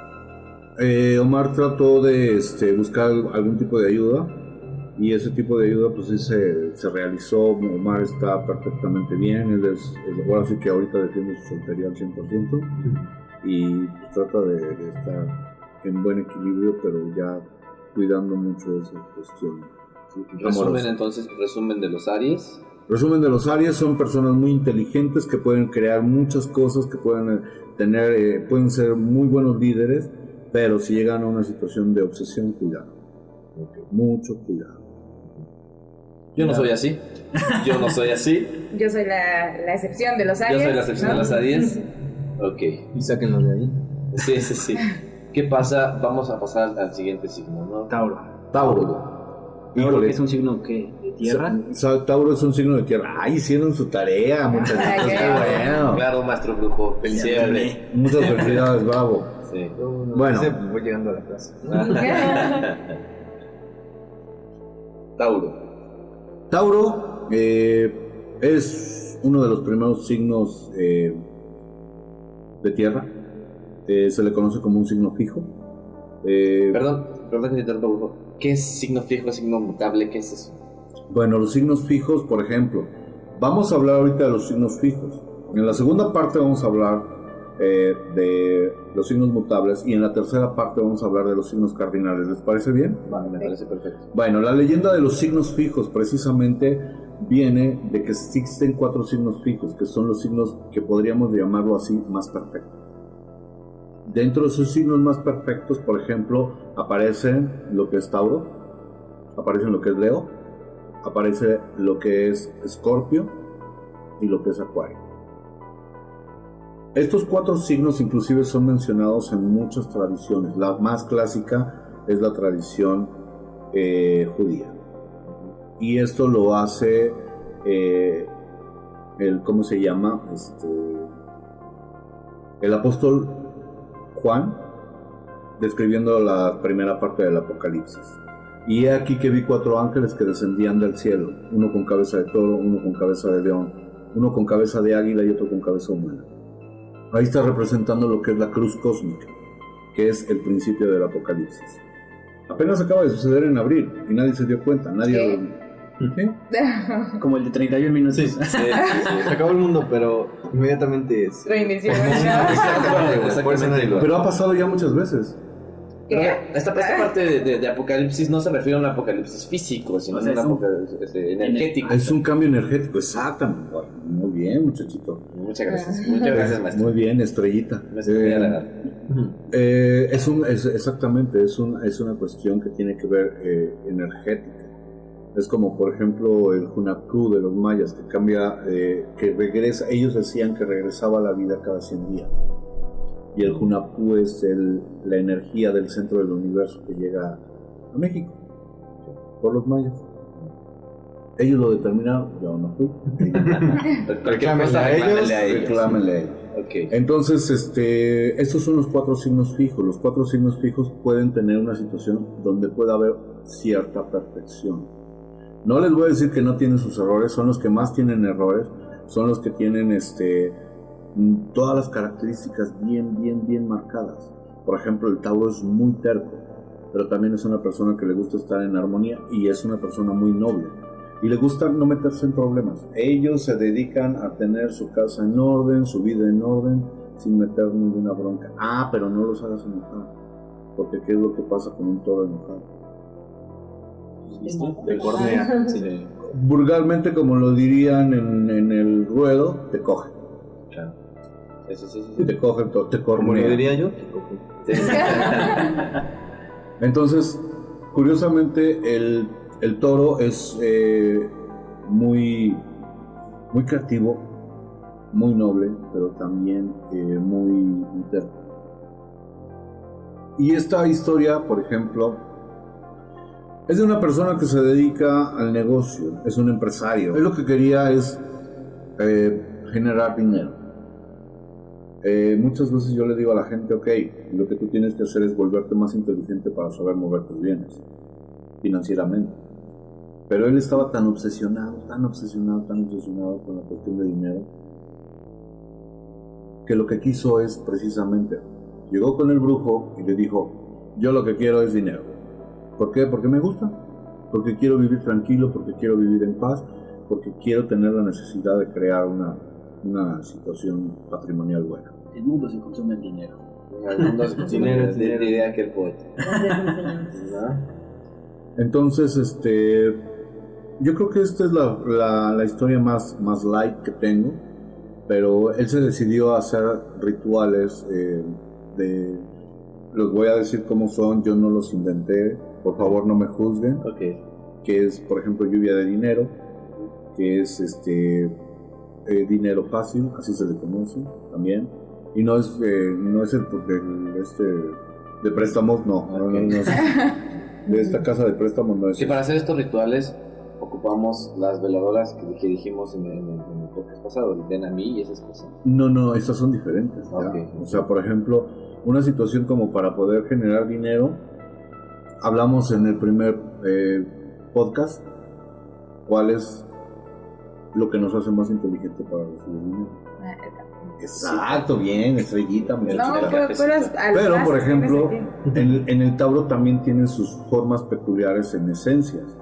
Omar trató de buscar algún tipo de ayuda y ese tipo de ayuda pues sí se realizó. Omar está perfectamente bien, él ahora sí que ahorita defiende su soltería al 100% y pues trata de estar en buen equilibrio, pero ya cuidando mucho de esa cuestión. Sí, Resumen de los Aries. Resumen de los Aries: son personas muy inteligentes que pueden crear muchas cosas, que pueden pueden ser muy buenos líderes, pero si llegan a una situación de obsesión, cuidado. Mucho cuidado. Yo no soy así. Yo soy la excepción de los Aries. Yo soy la excepción de los Aries. Ok. Y sáquenlo de ahí. Sí. ¿Qué pasa? Vamos a pasar al siguiente signo, ¿no? Tauro. Híjole, ¿es un signo que de tierra? Tauro es un signo de tierra. ¡Ay, hicieron su tarea! Muchas bueno. Claro, maestro brujo. Felicidades. Muchas felicidades, bravo. Sí. Bueno. Voy llegando a la clase. Tauro es uno de los primeros signos de tierra. Se le conoce como un signo fijo. Perdón que te interrumpa, brujo. ¿Qué es signo fijo, signo mutable? ¿Qué es eso? Bueno, los signos fijos, por ejemplo, vamos a hablar ahorita de los signos fijos. En la segunda parte vamos a hablar de los signos mutables y en la tercera parte vamos a hablar de los signos cardinales. ¿Les parece bien? Vale, me parece perfecto. Bueno, la leyenda de los signos fijos precisamente viene de que existen 4 signos fijos, que son los signos que podríamos llamarlo así, más perfectos. Dentro de esos signos más perfectos, por ejemplo, aparecen lo que es Tauro, aparecen lo que es Leo, aparece lo que es Escorpio y lo que es Acuario. Estos 4 signos inclusive son mencionados en muchas tradiciones. La más clásica es la tradición judía. Y esto lo hace ¿cómo se llama? El apóstol Juan, describiendo la primera parte del Apocalipsis. Y he aquí que vi 4 ángeles que descendían del cielo, uno con cabeza de toro, uno con cabeza de león, uno con cabeza de águila y otro con cabeza humana. Ahí está representando lo que es la cruz cósmica, que es el principio del Apocalipsis. Apenas acaba de suceder en abril y nadie se dio cuenta, nadie... ¿Sí? Como el de 31 minutos. Sí. Se acabó el mundo, pero inmediatamente es... Reinició. Pero ha pasado ya muchas veces. Esta parte de apocalipsis no se refiere a un apocalipsis físico, sino a un apocalipsis energético. Es un cambio energético, exactamente. Muy bien, muchachito. Muchas gracias, maestro. Muy bien, estrellita. Exactamente, es una cuestión que tiene que ver energética. Es como, por ejemplo, el Hunapku de los mayas, que cambia, que regresa. Ellos decían que regresaba a la vida cada 100 días. Y el Hunapku es la energía del centro del universo que llega a México por los mayas. Ellos lo determinaron, yo no fui. Reclámenle a ellos. Reclámenle a ellos. Okay. Entonces, estos son los 4 signos fijos. Los 4 signos fijos pueden tener una situación donde pueda haber cierta perfección. No les voy a decir que no tienen sus errores, son los que más tienen errores, son los que tienen todas las características bien marcadas. Por ejemplo, el Tauro es muy terco, pero también es una persona que le gusta estar en armonía y es una persona muy noble. Y le gusta no meterse en problemas. Ellos se dedican a tener su casa en orden, su vida en orden, sin meter ninguna bronca. Pero no los hagas enojar, porque ¿qué es lo que pasa con un toro enojado? Te cornea. Sí. Vulgarmente, como lo dirían en el ruedo, te coge. Claro. Sí. Te coge, te cornea. Como lo diría yo, te coge. Entonces, curiosamente, el toro es muy, muy creativo, muy noble, pero también muy interno. Y esta historia, por ejemplo, es de una persona que se dedica al negocio, es un empresario. Él lo que quería es generar dinero. Muchas veces yo le digo a la gente, ok, lo que tú tienes que hacer es volverte más inteligente para saber mover tus bienes financieramente. Pero él estaba tan obsesionado con la cuestión de dinero, que lo que quiso es precisamente, llegó con el brujo y le dijo, yo lo que quiero es dinero. ¿Por qué? Porque me gusta, porque quiero vivir tranquilo, porque quiero vivir en paz, porque quiero tener la necesidad de crear una situación patrimonial buena. El mundo se consume en dinero. El mundo se consume Dinero, de idea que el poeta. Entonces, yo creo que esta es la historia más light que tengo, pero él se decidió a hacer rituales los voy a decir cómo son, yo no los inventé, por favor no me juzguen. Ok. Que es, por ejemplo, lluvia de dinero, que es dinero fácil, así se le conoce también, y no es el de préstamos, no, de esta casa de préstamos no es. Que para hacer estos rituales ocupamos las veladoras que dijimos en el podcast pasado, el ven a mí y esas cosas. No, estas son diferentes. Okay. O sea, por ejemplo, una situación como para poder generar dinero, hablamos en el primer podcast, cuál es lo que nos hace más inteligente para recibir dinero. Exacto, bien, estrellita. No, pero por ejemplo, en el Tauro también tienen sus formas peculiares en esencias.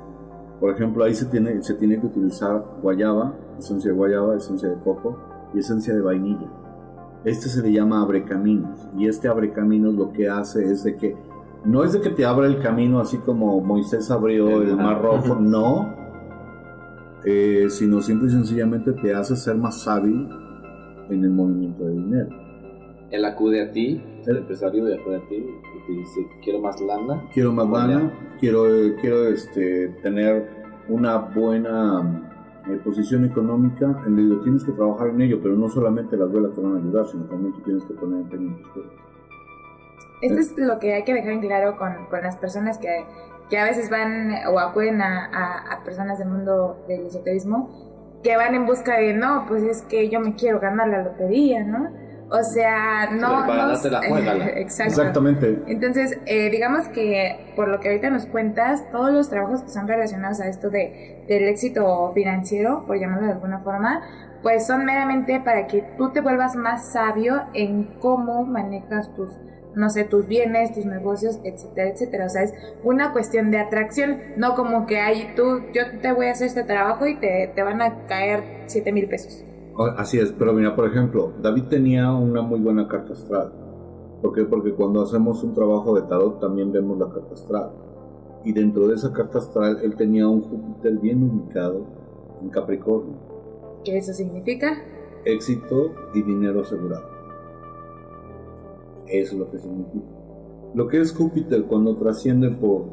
Por ejemplo, ahí se tiene que utilizar guayaba, esencia de guayaba, esencia de coco y esencia de vainilla. Se le llama abrecaminos, y abrecaminos lo que hace es de que no es de que te abra el camino así como Moisés abrió el Mar Rojo, no, sino simple y sencillamente te hace ser más hábil en el movimiento de dinero. Él acude a ti, el empresario acude a ti y te dice, quiero más lana. Quiero más lana, quiero tener una buena posición económica. Le digo, tienes que trabajar en ello, pero no solamente las velas te van a ayudar, sino también tú tienes que poner empeño en tus cosas. Esto es lo que hay que dejar en claro con las personas que a veces van o acuden a personas del mundo del esoterismo, que van en busca de, no, pues es que yo me quiero ganar la lotería, ¿no? O sea, no... Pero para ganarte la juégala. Exactamente. Entonces, digamos que por lo que ahorita nos cuentas, todos los trabajos que son relacionados a esto del éxito financiero, por llamarlo de alguna forma, pues son meramente para que tú te vuelvas más sabio en cómo manejas tus bienes, tus negocios, etcétera, etcétera. O sea, es una cuestión de atracción, no como que yo te voy a hacer este trabajo y te van a caer 7,000 pesos. Así es, pero mira, por ejemplo, David tenía una muy buena carta astral. ¿Por qué? Porque cuando hacemos un trabajo de tarot también vemos la carta astral. Y dentro de esa carta astral él tenía un Júpiter bien ubicado en Capricornio. ¿Qué eso significa? Éxito y dinero asegurado. Eso es lo que significa. Lo que es Júpiter cuando trasciende por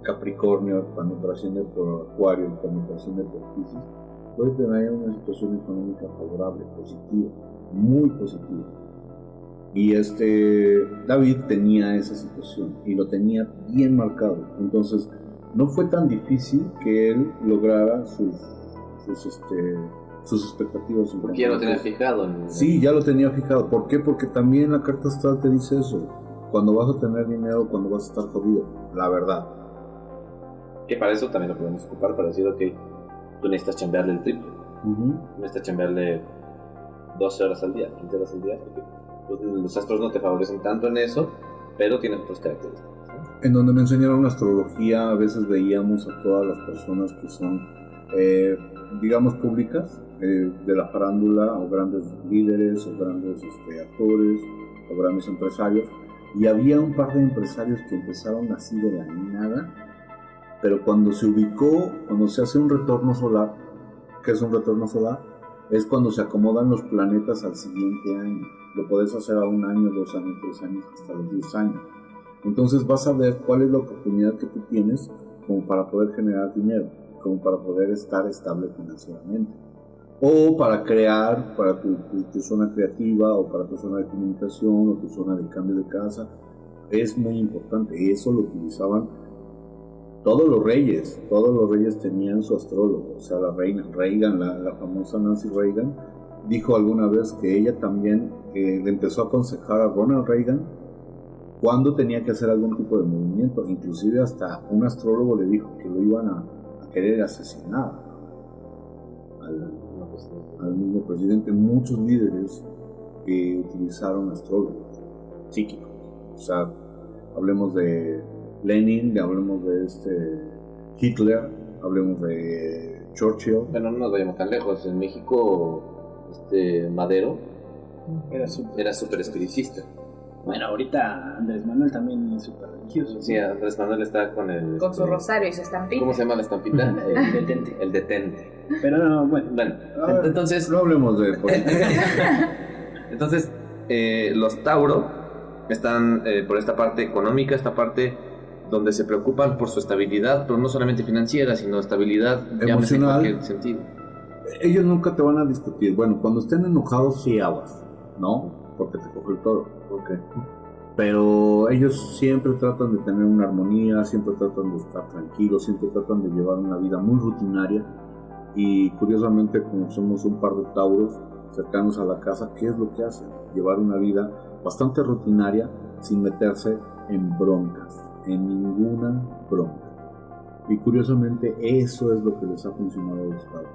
Capricornio, cuando trasciende por Acuario y cuando trasciende por Piscis, puede tener una situación económica favorable, positiva, muy positiva. Y David tenía esa situación y lo tenía bien marcado. Entonces no fue tan difícil que él lograra sus expectativas. Porque ya lo tenía fijado. Sí, ya lo tenía fijado. ¿Por qué? Porque también la carta astral te dice eso. Cuando vas a tener dinero, cuando vas a estar jodido. La verdad. Que para eso también lo podemos ocupar, para decir, ok, tú necesitas chambearle el triple. Necesitas chambearle 12 horas al día, 15 horas al día, porque pues, los astros no te favorecen tanto en eso, pero tienen otras características, ¿no? En donde me enseñaron astrología, a veces veíamos a todas las personas que son, digamos, públicas, de la farándula, o grandes líderes, o grandes actores, o grandes empresarios, y había un par de empresarios que empezaron así de la nada, pero cuando se hace un retorno solar, ¿qué es un retorno solar? Es cuando se acomodan los planetas al siguiente año. Lo puedes hacer a 1 año, 2 años, 3 años, hasta los 10 años. Entonces vas a ver cuál es la oportunidad que tú tienes como para poder generar dinero. como para poder estar estable financieramente. O para crear, para tu zona creativa, o para tu zona de comunicación, o tu zona de cambio de casa. Es muy importante. Eso lo utilizaban todos los reyes tenían su astrólogo. O sea, la reina Reagan, la famosa Nancy Reagan, dijo alguna vez que ella también le empezó a aconsejar a Ronald Reagan cuando tenía que hacer algún tipo de movimiento. Inclusive hasta un astrólogo le dijo que lo iban a querer asesinar al mismo presidente. Muchos líderes utilizaron astrólogos psíquicos. O sea, hablemos de Lenin, hablemos de Hitler, hablemos de Churchill. Bueno, no nos vayamos tan lejos. En México, Madero era súper espiritista. Bueno, ahorita Andrés Manuel también es súper religioso. Sí, Andrés Manuel está con su rosario y su estampita. ¿Cómo se llama la estampita? El detente. El detente. Pero no, bueno. Entonces... No hablemos de política. Entonces, los Tauro están por esta parte económica, esta parte donde se preocupan por su estabilidad, pero no solamente financiera, sino estabilidad emocional. En cualquier sentido. Ellos nunca te van a discutir. Bueno, cuando estén enojados sí aguas, ¿no? Porque te coge el toro. Okay. Pero ellos siempre tratan de tener una armonía, siempre tratan de estar tranquilos, siempre tratan de llevar una vida muy rutinaria. Y curiosamente, como somos un par de tauros cercanos a la casa, ¿qué es lo que hacen? Llevar una vida bastante rutinaria sin meterse en broncas, en ninguna bronca. Y curiosamente eso es lo que les ha funcionado a los tauros.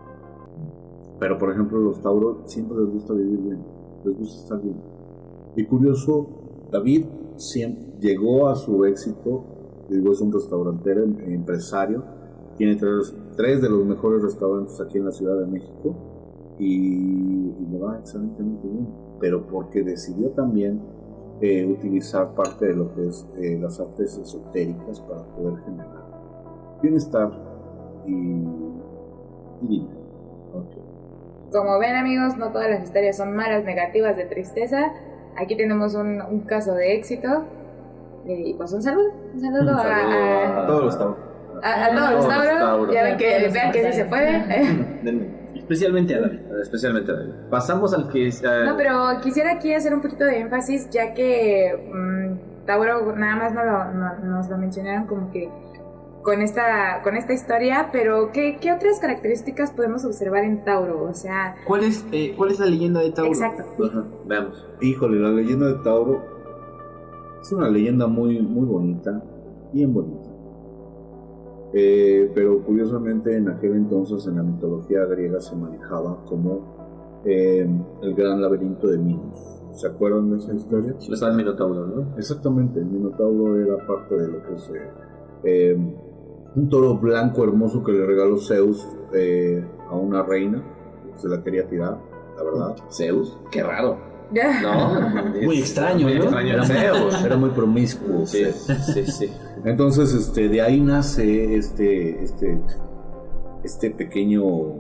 Pero por ejemplo, los tauros siempre les gusta vivir bien, les gusta estar bien. Y curioso, David siempre llegó a su éxito. Digo, es un restaurantero, empresario, tiene tres de los mejores restaurantes aquí en la Ciudad de México y le va excelentemente bien, pero porque decidió también utilizar parte de lo que es las artes esotéricas para poder generar bienestar y dinero. Okay. Como ven, amigos, no todas las historias son malas, negativas, de tristeza. Aquí tenemos un caso de éxito. Y pues un saludo a todos los tauros. A todos los tauros. Ya ven que sí se puede. Especialmente a David. Especialmente a David. Pasamos al que... No, pero quisiera aquí hacer un poquito de énfasis, ya que Tauro nada más nos lo mencionaron como que con esta historia, pero ¿qué otras características podemos observar en Tauro? O sea... ¿Cuál es la leyenda de Tauro? Exacto. Ajá, veamos. Híjole, la leyenda de Tauro es una leyenda muy, muy bonita, bien bonita. Pero curiosamente en aquel entonces en la mitología griega se manejaba como el gran laberinto de Minos. ¿Se acuerdan de esa historia? Está el Minotauro, ¿no? Exactamente, el Minotauro era parte de lo que es un toro blanco hermoso que le regaló Zeus a una reina. Se la quería tirar, la verdad. Zeus, qué raro. No, muy extraño, muy ¿no? extraño Zeus. Era muy promiscuo. Sí. Entonces, de ahí nace este pequeño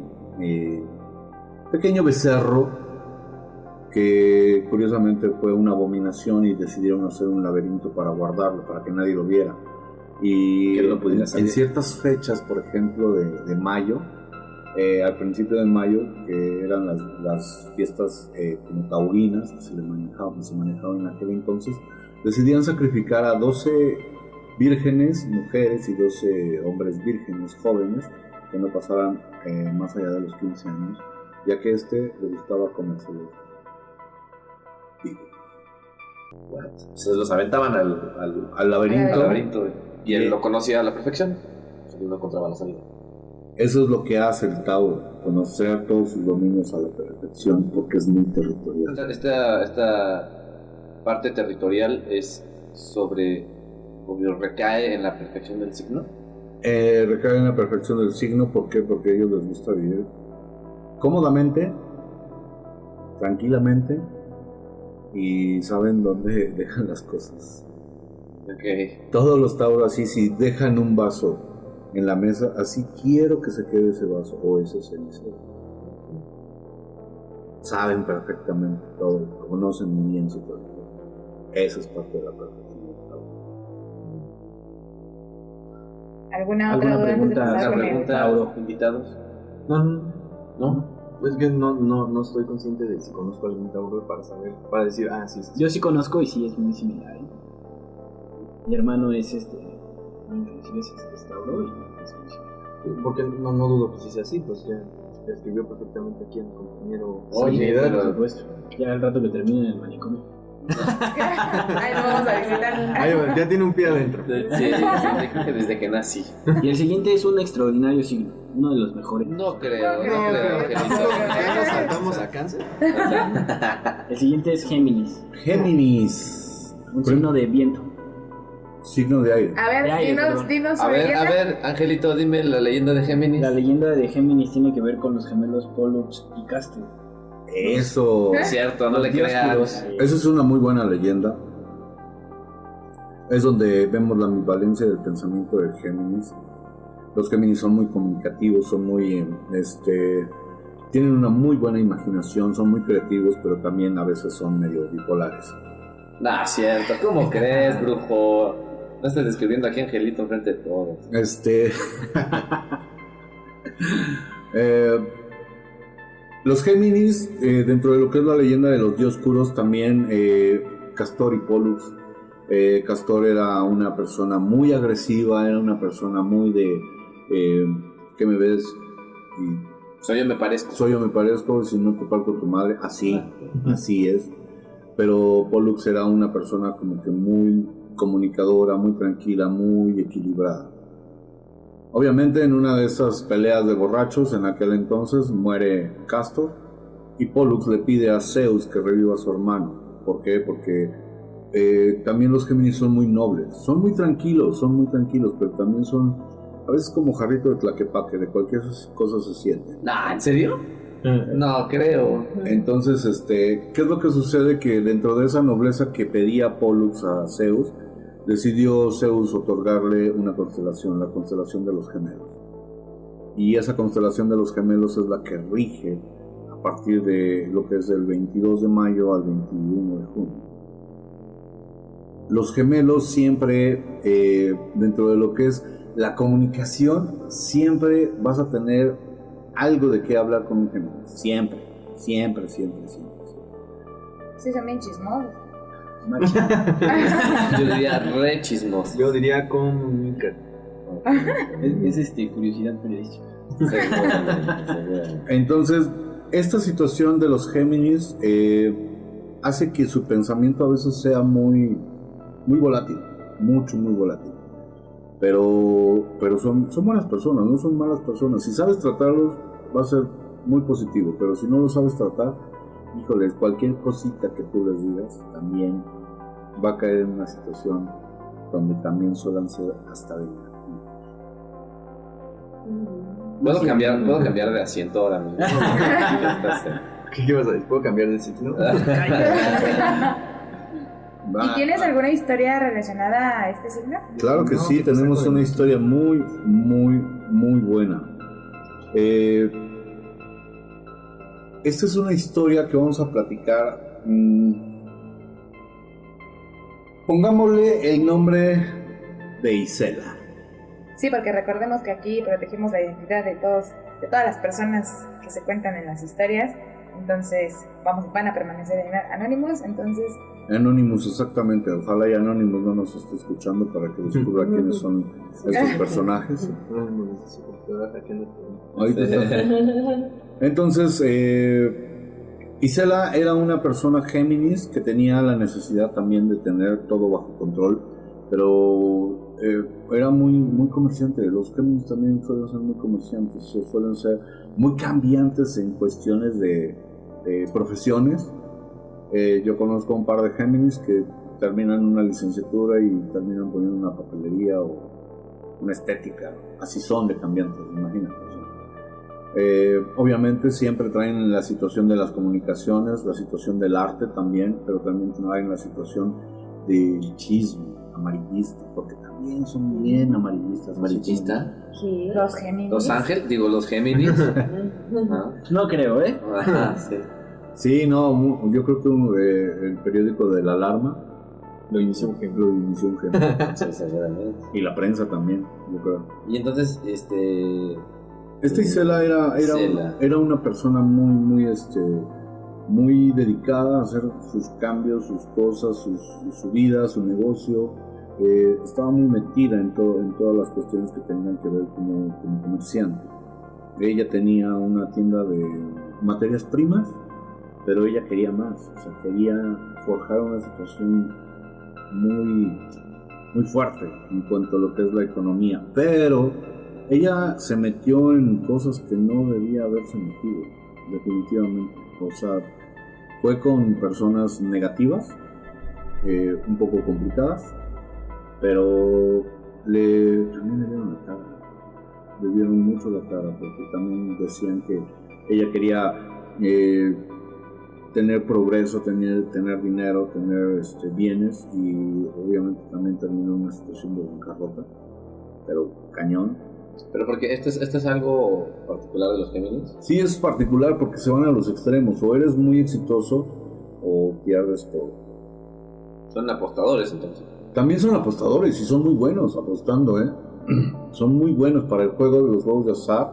becerro que curiosamente fue una abominación y decidieron hacer un laberinto para guardarlo, para que nadie lo viera. Y que no pudiera salir. En ciertas fechas, por ejemplo, de mayo, al principio de mayo, que eran las fiestas como taurinas que se manejaban en aquel entonces, decidían sacrificar a 12 vírgenes, mujeres, y 12 hombres vírgenes, jóvenes, que no pasaran más allá de los 15 años, ya que le gustaba comerse los hijos. Se los aventaban al laberinto. Y él lo conocía a la perfección. Él no encontraba la salida. Eso es lo que hace el Tauro, conocer todos sus dominios a la perfección, porque es muy territorial. Esta parte territorial es recae en la perfección del signo. Recae en la perfección del signo, ¿por qué? Porque a ellos les gusta vivir cómodamente, tranquilamente, y saben dónde dejan las cosas. Okay. Todos los Tauros así, si dejan un vaso en la mesa, así quiero que se quede ese vaso o ese cenicero. Saben perfectamente todo, conocen muy bien su territorio. Esa es parte de la perfección del Tauro. ¿Alguna otra ¿Alguna duda antes de pregunta? pasar Una con el- pregunta, Tauro. invitados. No. Es que no estoey consciente de si conozco algún Tauro para decir, sí. Yo sí conozco y sí es muy similar. ¿eh? Mi hermano es es Tauro y es muy similar. Porque no dudo que sí sea así, pues ya escribió perfectamente aquí el compañero. Oye, Por pero supuesto. Ya al rato que termine en el manicomio. Ahí lo vamos a visitar. Ahí va, ya tiene un pie adentro. sí, creo que desde que nací. Y el siguiente es un extraordinario signo, uno de los mejores. No creo, No no creo. creo. ¿Ya nos saltamos a Cáncer? El siguiente es Géminis, Géminis, un signo de viento. signo de aire. A ver, De aire, perdón. dinos A su ver, leyenda. Angelito, dime la leyenda de Géminis. La leyenda de Géminis tiene que ver con los gemelos Pollux y Castor. Eso. Es cierto, no le creas. Esa es una muy buena leyenda. Es donde vemos la ambivalencia del pensamiento de Géminis. Los Géminis son muy comunicativos, son muy, tienen una muy buena imaginación, son muy creativos, pero también a veces son medio bipolares. Nah, cierto. ¿Cómo crees, brujo? No estás describiendo aquí a Angelito enfrente de todos. Los Géminis, dentro de lo que es la leyenda de los dioscuros, también Castor y Pollux. Castor era una persona muy agresiva, era una persona muy de ¿qué me ves? Y Soy yo me parezco. soy yo me parezco, si no te parco tu madre, así es. Pero Pollux era una persona como que muy comunicadora, muy tranquila, muy equilibrada. Obviamente en una de esas peleas de borrachos en aquel entonces muere Castor y Pollux le pide a Zeus que reviva a su hermano. ¿Por qué? Porque también los Géminis son muy nobles, son muy tranquilos, pero también son a veces como jarrito de tlaquepaque, de cualquier cosa se siente. Nah, ¿en serio? No creo. Entonces, ¿qué es lo que sucede? Que dentro de esa nobleza que pedía Pollux a Zeus, decidió Zeus otorgarle una constelación, la constelación de los gemelos. Y esa constelación de los gemelos es la que rige a partir de lo que es del 22 de mayo al 21 de junio. Los gemelos siempre, dentro de lo que es la comunicación, siempre vas a tener algo de qué hablar con un gemelo. Siempre. Sí, son bien chismosos. Yo diría re chismoso. Yo diría comunica. Es curiosidad periodística. Seguramente. Entonces, esta situación de los Géminis hace que su pensamiento a veces sea muy volátil, muy volátil. Pero son buenas personas, no son malas personas. Si sabes tratarlos, va a ser muy positivo, pero si no lo sabes tratar, híjoles, cualquier cosita que tú les digas también va a caer en una situación donde también suelen ser hasta vengativos. ¿Puedo cambiar de asiento ahora mismo? ¿Qué vas a decir? ¿Puedo cambiar de signo? ¿Y tienes alguna historia relacionada a este signo? Claro que No, sí, que te tenemos saco de una la- historia muy buena. Esta es una historia que vamos a platicar. Pongámosle el nombre de Isela. Sí, porque recordemos que aquí protegemos la identidad de todas las personas que se cuentan en las historias. Entonces, van a permanecer anónimos. Entonces, Anonymous, exactamente. Ojalá y Anonymous no nos esté escuchando para que descubra quiénes son estos personajes. Ahorita está. Entonces, Isela era una persona Géminis que tenía la necesidad también de tener todo bajo control, pero era muy comerciante. Los Géminis también suelen ser muy comerciantes, suelen ser muy cambiantes en cuestiones de profesiones. Yo conozco un par de Géminis que terminan una licenciatura y terminan poniendo una papelería o una estética. Así son de cambiantes, imagínate. Obviamente siempre traen la situación de las comunicaciones, la situación del arte también, pero también traen la situación del chisme amarillista, porque también son bien amarillistas. ¿Amarillista? ¿Qué? los Géminis. ¿Los Ángeles? Digo, los Géminis. Ah, No creo, ¿eh? ajá, sí. Sí, no, yo creo que el periódico de La Alarma Lo inició un genio. Lo inició un genio. Sí, seguramente. Y la prensa también, yo creo. Y entonces, Esta Isela Isela. era una persona muy dedicada a hacer sus cambios, sus cosas, su vida, su negocio. Estaba muy metida en todas las cuestiones que tenían que ver como comerciante. Ella tenía una tienda de materias primas, pero ella quería más, o sea, quería forjar una situación muy, muy fuerte en cuanto a lo que es la economía, pero ella se metió en cosas que no debía haberse metido, definitivamente. O sea, fue con personas negativas, un poco complicadas, pero también le dieron la cara. Le dieron mucho la cara porque también decían que ella quería tener progreso, tener dinero, tener bienes, y obviamente también terminó en una situación de bancarrota, pero cañón. Pero porque esto es algo particular de los Géminis. Sí, es particular porque se van a los extremos, o eres muy exitoso o pierdes todo. Son apostadores entonces. También son apostadores y son muy buenos apostando, son muy buenos para el juego de los juegos de azar,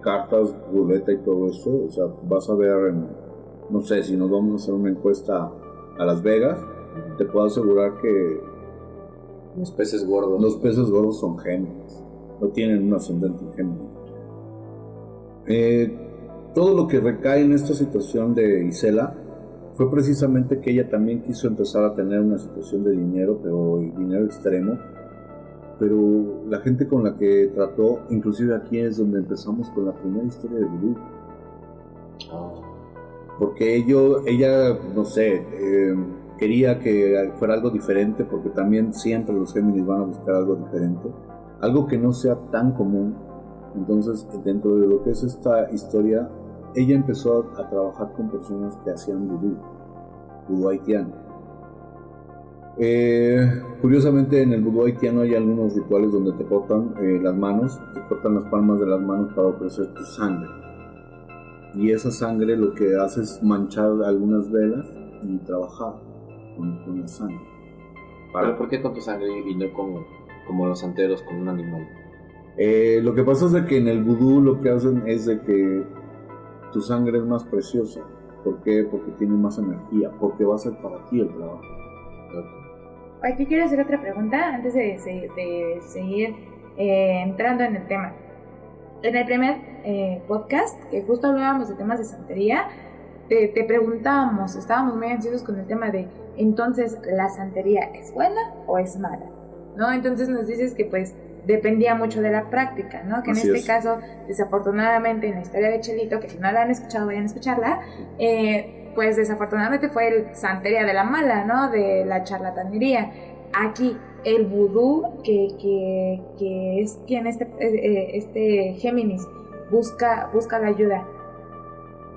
cartas, ruleta y todo eso. O sea, vas a ver, no sé, si nos vamos a hacer una encuesta a Las Vegas, te puedo asegurar que Los peces gordos. los peces gordos son Géminis, no tienen un ascendente en Géminis. Todo lo que recae en esta situación de Isela fue precisamente que ella también quiso empezar a tener una situación de dinero, pero dinero extremo. Pero la gente con la que trató, inclusive aquí es donde empezamos con la primera historia de Vudú. Porque ella, no sé, quería que fuera algo diferente, porque también siempre los Géminis van a buscar algo diferente, algo que no sea tan común. Entonces, dentro de lo que es esta historia, ella empezó a trabajar con personas que hacían vudú haitiano. Curiosamente, en el vudú haitiano hay algunos rituales donde te cortan las manos, te cortan las palmas de las manos para ofrecer tu sangre. Y esa sangre lo que hace es manchar algunas velas y trabajar con la sangre. ¿Pero por qué con tu sangre y no como los santeros con un animal? Lo que pasa es de que en el vudú lo que hacen es de que tu sangre es más preciosa. ¿Por qué? Porque tiene más energía, porque va a ser para ti el trabajo. Aquí quiero hacer otra pregunta antes de seguir entrando en el tema. En el primer podcast, que justo hablábamos de temas de santería, te preguntábamos, estábamos muy ansiosos con el tema de, entonces, ¿la santería es buena o es mala? ¿No? Entonces nos dices que pues dependía mucho de la práctica, ¿no? Que en este caso, desafortunadamente, en la historia de Chelito, que si no la han escuchado, vayan a escucharla, pues desafortunadamente fue el santería de la mala, ¿no? De la charlatanería. Aquí, el vudú, que es quien este Géminis busca la ayuda,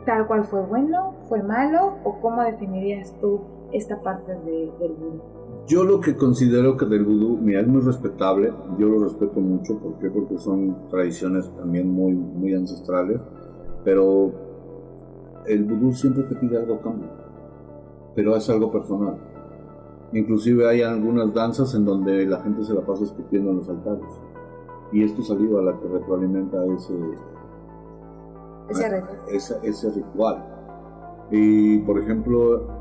¿tal cual fue bueno, fue malo, o cómo definirías tú esta parte del vudú? Yo lo que considero que del vudú, mira, es muy respetable, yo lo respeto mucho. ¿Por qué? Porque son tradiciones también muy, muy ancestrales, pero el vudú siempre te pide algo a cambio, pero es algo personal. Inclusive hay algunas danzas en donde la gente se la pasa escupiendo en los altares, y esto es saliva a la que retroalimenta ese ritual. Y por ejemplo,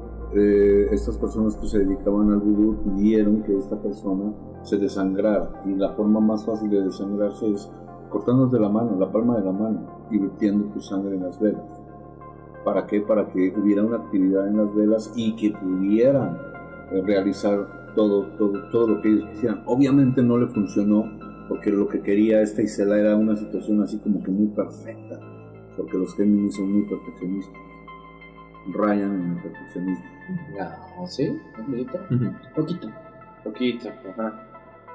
estas personas que se dedicaban al vudú pidieron que esta persona se desangrara, y la forma más fácil de desangrarse es cortándote la mano, la palma de la mano, y vertiendo tu sangre en las velas. ¿Para qué? Para que hubiera una actividad en las velas y que pudieran realizar todo lo que ellos quisieran. Obviamente no le funcionó, porque lo que quería esta Isela era una situación así como que muy perfecta, porque los Géminis son muy perfeccionistas, rayan en el perfeccionismo. No, ¿sí? ¿Un poquito? Poquito, ajá.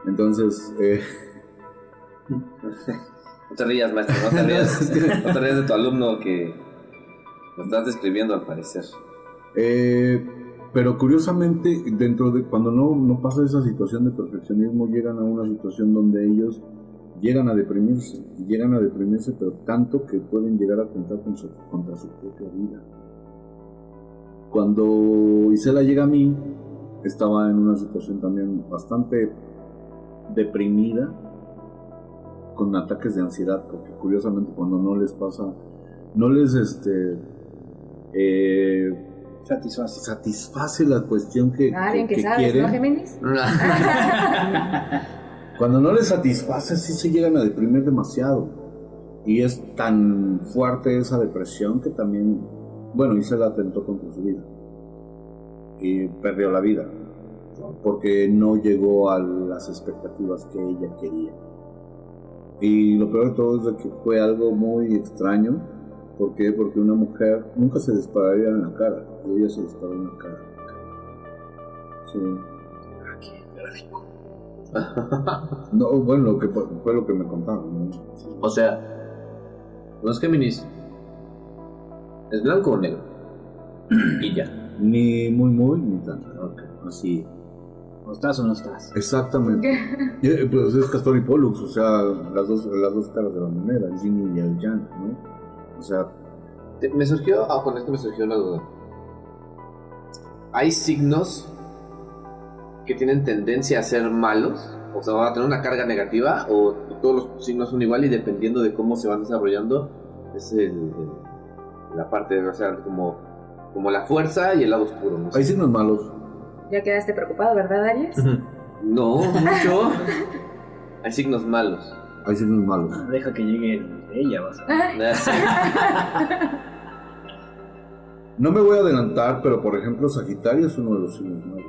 Entonces, No te rías, maestro, no te rías de tu alumno que lo estás describiendo al parecer. pero curiosamente, dentro de cuando no pasa esa situación de perfeccionismo, llegan a una situación donde ellos llegan a deprimirse, pero tanto que pueden llegar a atentar contra su propia vida. Cuando Isela llega a mí, estaba en una situación también bastante deprimida, con ataques de ansiedad, porque curiosamente cuando no les pasa, no les satisface la cuestión que Bien que sabes, quieren. ¿no, Géminis? Cuando no les satisface, sí se llegan a deprimir demasiado. Y es tan fuerte esa depresión que también, bueno, Isela atentó contra su vida. Y perdió la vida. Porque no llegó a las expectativas que ella quería. Y lo peor de todo es de que fue algo muy extraño. ¿Por qué? Porque una mujer nunca se dispararía en la cara. Y ella se disparó en la cara. Sí. Qué gráfico. No, bueno, que fue lo que me contaron, ¿no? O sea, los Géminis es blanco o negro. Y ya. Ni muy, ni tanto. Así. ¿O estás o no estás? Exactamente. Pues es Castor y Pollux, o sea, las dos caras de la moneda, el yin y el yang, ¿no? O sea, Me surgió, con esto me surgió una duda. ¿Hay signos que tienen tendencia a ser malos? O sea, van a tener una carga negativa, o todos los signos son igual y dependiendo de cómo se van desarrollando, es la parte, o sea, como la fuerza y el lado oscuro, ¿no? hay signos malos. Ya quedaste preocupado, ¿verdad, Aries? No, mucho. Hay signos malos. Hay signos malos. Deja que llegue ella, vas a ver. No me voy a adelantar, pero por ejemplo, Sagitario es uno de los signos malos.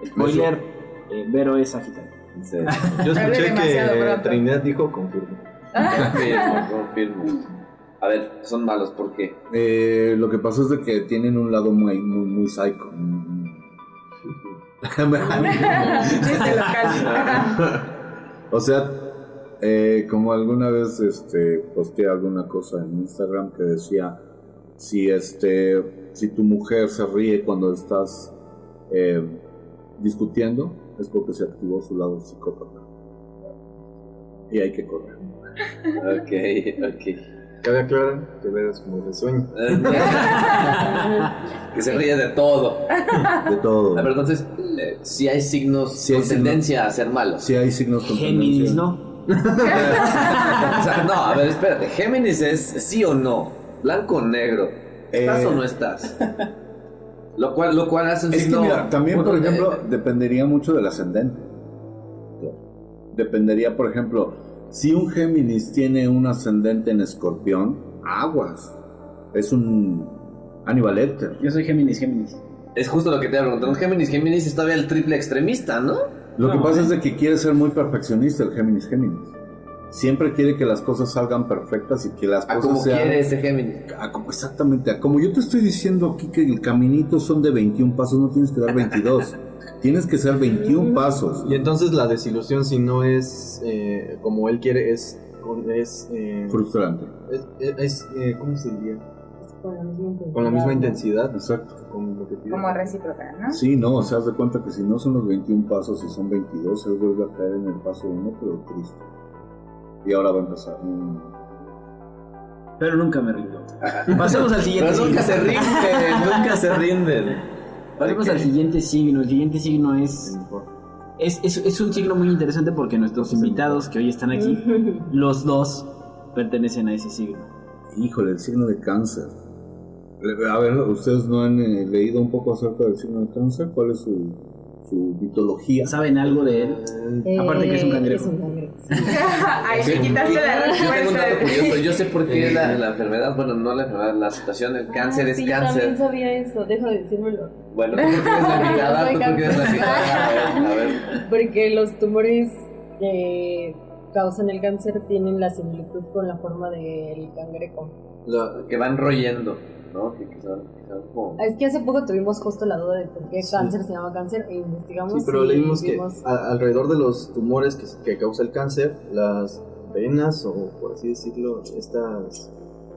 Spoiler, Vero es Sagitario. Yo Hablé escuché demasiado que pronto. Trinidad dijo confirmo. Confirmo. A ver, son malos, ¿por qué? Lo que pasa es de que tienen un lado muy psycho. Chiste local. O sea, como alguna vez posteé alguna cosa en Instagram que decía, si tu mujer se ríe cuando estás discutiendo, es porque se activó su lado psicópata. Y hay que correr. Ok. Cabe aclarar que veas como de sueño. Que se ríe de todo. De todo. A ver, entonces, si hay signos Sí hay con signos. tendencia a ser malos. Sí hay signos con Géminis, tendencia. ¿no? O sea, no, a ver, espérate. Géminis es sí o no, blanco o negro. ¿Estás o no estás? Lo cual hace un Es que signo. mira, también, por bueno, ejemplo, dependería mucho del ascendente. Dependería, por ejemplo, si un Géminis tiene un ascendente en Escorpión, aguas. Es un Aníbal Lecter. Yo soy Géminis. es justo lo que te iba a preguntar. Un Géminis es todavía el triple extremista, ¿no? Lo que No, pasa es de que quiere ser muy perfeccionista el Géminis. Siempre quiere que las cosas salgan perfectas y que las A cosas como sean... quiere ese Géminis. Exactamente. Como yo te estoy diciendo aquí que el caminito son de 21 pasos, no tienes que dar 22. Tienes que ser 21 pasos. Y entonces la desilusión, si no es como él quiere, es Frustrante. ¿cómo se diría? Con la misma intensidad. Con la misma intensidad. Exacto. Con lo que pide. Como recíproca, ¿no? Sí, no, o sea, haz de cuenta que si no son los 21 pasos y son 22, él vuelve a caer en el paso 1, pero triste. Y ahora va a empezar. Pero nunca me rindo. Pasemos al siguiente Pero nunca signo. se rinden, nunca se rinden. Pasemos al siguiente signo. El siguiente signo es un signo muy interesante porque nuestros invitados que hoy están aquí, los dos pertenecen a ese signo. Híjole, el signo de Cáncer. A ver, ¿ustedes no han leído un poco acerca del signo de Cáncer? ¿Cuál es su mitología? ¿Saben algo de él? Aparte que es un cangrejo. Es un cangrejo. Ay, me quitaste la Yo tengo un respuesta. dato curioso. Yo sé por qué la enfermedad, bueno, no la enfermedad, la situación, el cáncer es sí, cáncer. Yo también sabía eso, deja de decírmelo. Bueno, tú porque eres la invitada, Soy tú porque eres la cáncer. invitada. A ver. Porque los tumores que causan el cáncer tienen la similitud con la forma del cangrejo. Que van royendo, ¿no? Que son como... Es que hace poco tuvimos justo la duda de por qué cáncer se llama cáncer e investigamos. Sí, pero y leímos que vimos- alrededor de los tumores que causa el cáncer, las venas, o por así decirlo, estas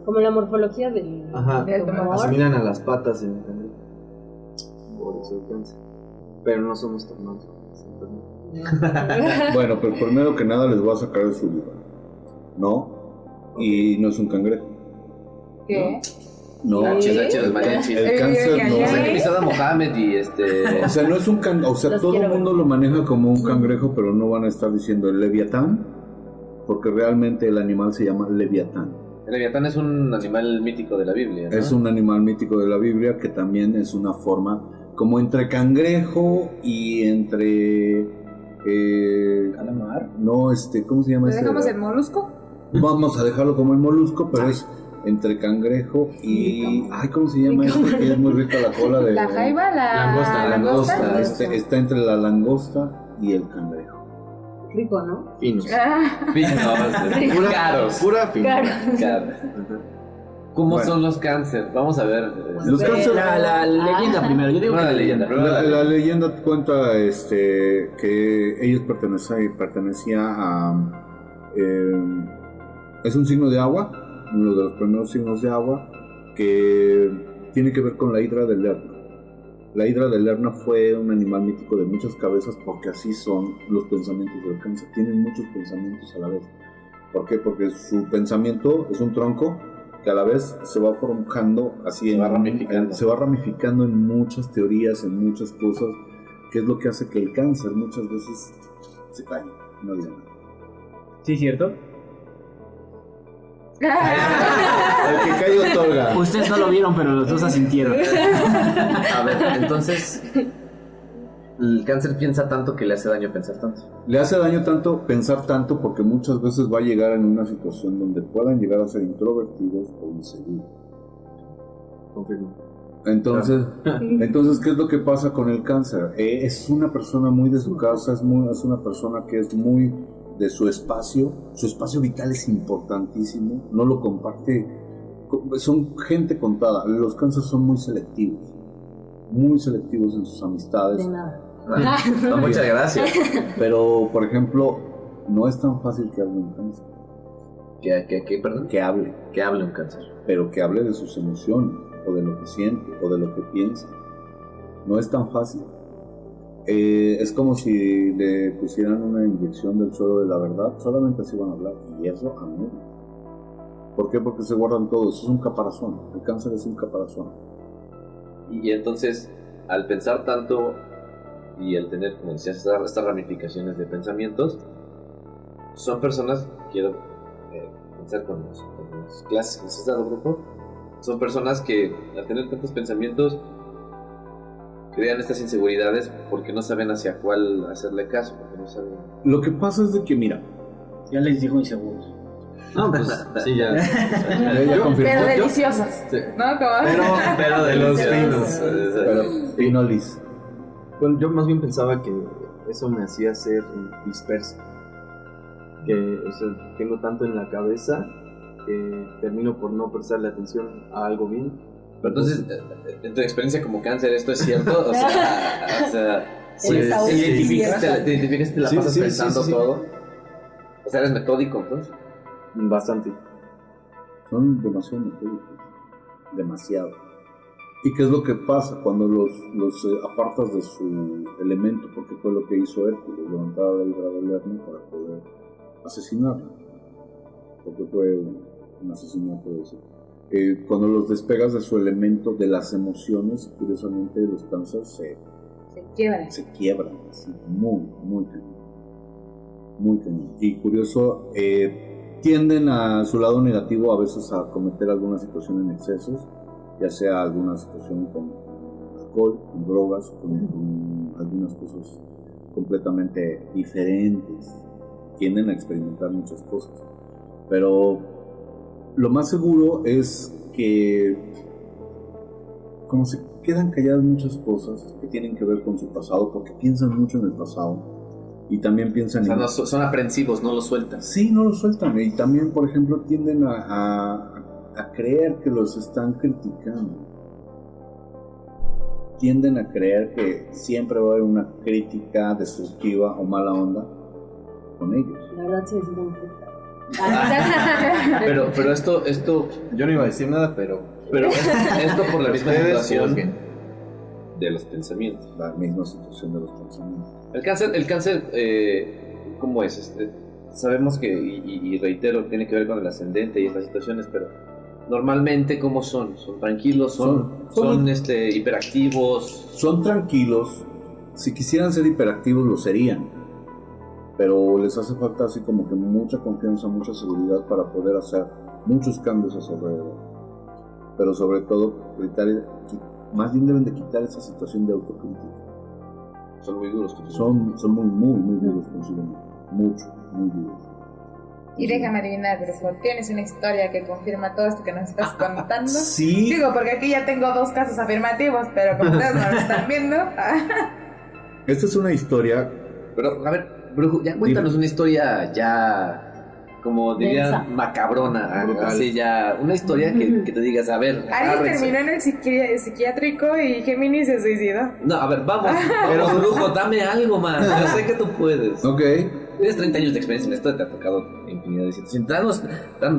como la morfología del Del tumor. asimilan a las patas en el cangrejo. Por eso el cáncer. Pero no somos tornados. Bueno, pero primero que nada les voy a sacar de su duda. ¿No? Y no es un cangrejo. ¿Qué? No, Nachos de mariachi. el cáncer no. O sea, que pisada Mohamed y O sea, no es un o sea, Los todo el quiero mundo lo maneja como un cangrejo, pero no van a estar diciendo el leviatán, porque realmente el animal se llama leviatán. El leviatán es un animal mítico de la Biblia, ¿no? Es un animal mítico de la Biblia que también es una forma como entre cangrejo y entre Calamar. no, ¿cómo se llama ¿Le ese? dejamos el molusco? Vamos a dejarlo como el molusco, pero es entre cangrejo y ¿cómo se llama este? Que es muy rica la cola de La jaiba, la langosta. Está entre la langosta y el cangrejo. Rico, ¿no? Finos. Pura caros. Pura finos. Caros. ¿Cómo Bueno. son los cáncer? Vamos a ver. Los cáncer, La leyenda primero. Yo digo Una que la leyenda. leyenda. la leyenda cuenta que ellos pertenecía a es un signo de agua, uno de los primeros signos de agua que tiene que ver con la hidra de Lerna. La hidra de Lerna fue un animal mítico de muchas cabezas porque así son los pensamientos del cáncer. Tienen muchos pensamientos a la vez. ¿Por qué? Porque su pensamiento es un tronco que a la vez se va forjando así, Se va ramificando. se va ramificando en muchas teorías, en muchas cosas, que es lo que hace que el cáncer muchas veces se caiga. No digo nada. Sí, cierto. El que cae otorga. Ustedes no lo vieron, pero los dos asintieron. A ver, entonces. El cáncer piensa tanto que le hace daño pensar tanto. Le hace daño tanto pensar tanto porque muchas veces va a llegar en una situación donde puedan llegar a ser introvertidos o inseguros. Confirmo. Entonces, ¿qué es lo que pasa con el cáncer? Es una persona muy de su casa, es una persona que es muy de su espacio vital es importantísimo, no lo comparte, son gente contada, los cánceres son muy selectivos en sus amistades. De nada. No, muchas gracias. Pero, por ejemplo, no es tan fácil que hable un cáncer, Perdón. que hable, Que hable un cáncer. pero que hable de sus emociones, o de lo que siente, o de lo que piensa. No es tan fácil. Es como si le pusieran una inyección del suero de la verdad, solamente así van a hablar, y eso a mí. ¿Por qué? Porque se guardan todos, es un caparazón, el cáncer es un caparazón. Y entonces, al pensar tanto y al tener, como decías, estas ramificaciones de pensamientos, son personas, quiero pensar con las clases que les has dado, grupo, son personas que al tener tantos pensamientos crean estas inseguridades porque no saben hacia cuál hacerle caso, porque no saben. Lo que pasa es de que, mira, Ya les dijo inseguros. No, pues sí, ya. ella confirmó, Pero deliciosos. Sí. ¿No? Como... Pero de los finos. pero Finolis. Bueno, yo más bien pensaba que eso me hacía ser disperso. Que o sea, tengo tanto en la cabeza que termino por no prestarle atención a algo bien. Pero entonces, en tu experiencia como cáncer, ¿esto es cierto? O sea Sí, ¿te identificas, te la Sí, pasas sí, pensando sí. todo? O sea, eres metódico, entonces. Bastante. Son demasiado metódicos, demasiado. ¿Y qué es lo que pasa cuando los apartas de su elemento? Porque fue lo que hizo Hércules, levantar a la hidra de Lerna para poder asesinarlo. Porque fue un asesinato de eso. Cuando los despegas de su elemento, de las emociones, curiosamente los cánceres Se quiebra. se quiebran, así, muy cañón. Muy cañón. Y curioso, tienden a su lado negativo a veces a cometer alguna situación en excesos, ya sea alguna situación con alcohol, con drogas, con algunas cosas completamente diferentes. Tienden a experimentar muchas cosas. Pero lo más seguro es que, como se quedan calladas muchas cosas que tienen que ver con su pasado, porque piensan mucho en el pasado y también piensan O sea, en... no, son aprensivos, no lo sueltan. Sí, no lo sueltan. Y también, por ejemplo, tienden a creer que los están criticando. Tienden a creer que siempre va a haber una crítica destructiva o mala onda con ellos. La verdad sí, es muy rico. Pero esto Yo no iba a decir nada, pero esto por la misma Ustedes situación juzguen. de los pensamientos. La misma situación de los pensamientos. El cáncer, ¿cómo es? Sabemos que, y reitero, tiene que ver con el ascendente y estas situaciones, pero normalmente, ¿cómo son? ¿Son tranquilos? ¿Son hiperactivos? Son tranquilos. Si quisieran ser hiperactivos, lo serían. Pero les hace falta así como que mucha confianza, mucha seguridad para poder hacer muchos cambios a su alrededor. Pero sobre todo, más bien deben de quitar esa situación de autocrítica. Son muy duros. Son muy duros consigo mismos. Mucho, muy duros. Y déjame adivinar, Brujo, ¿tienes una historia que confirma todo esto que nos estás contando? Sí. Digo, porque aquí ya tengo 2 casos afirmativos, pero como ustedes no lo están viendo... Esta es una historia... Pero, a ver, Brujo, ya cuéntanos una historia ya... Como dirían, densa, macabrona, así ya, una historia que te digas, a ver, Alguien terminó en el psiquiátrico y Géminis se suicidó. No, a ver, vamos, pero Brujo, dame algo más, yo sé que tú puedes. Ok. Tienes 30 años de experiencia en esto, te ha tocado infinidad de situaciones.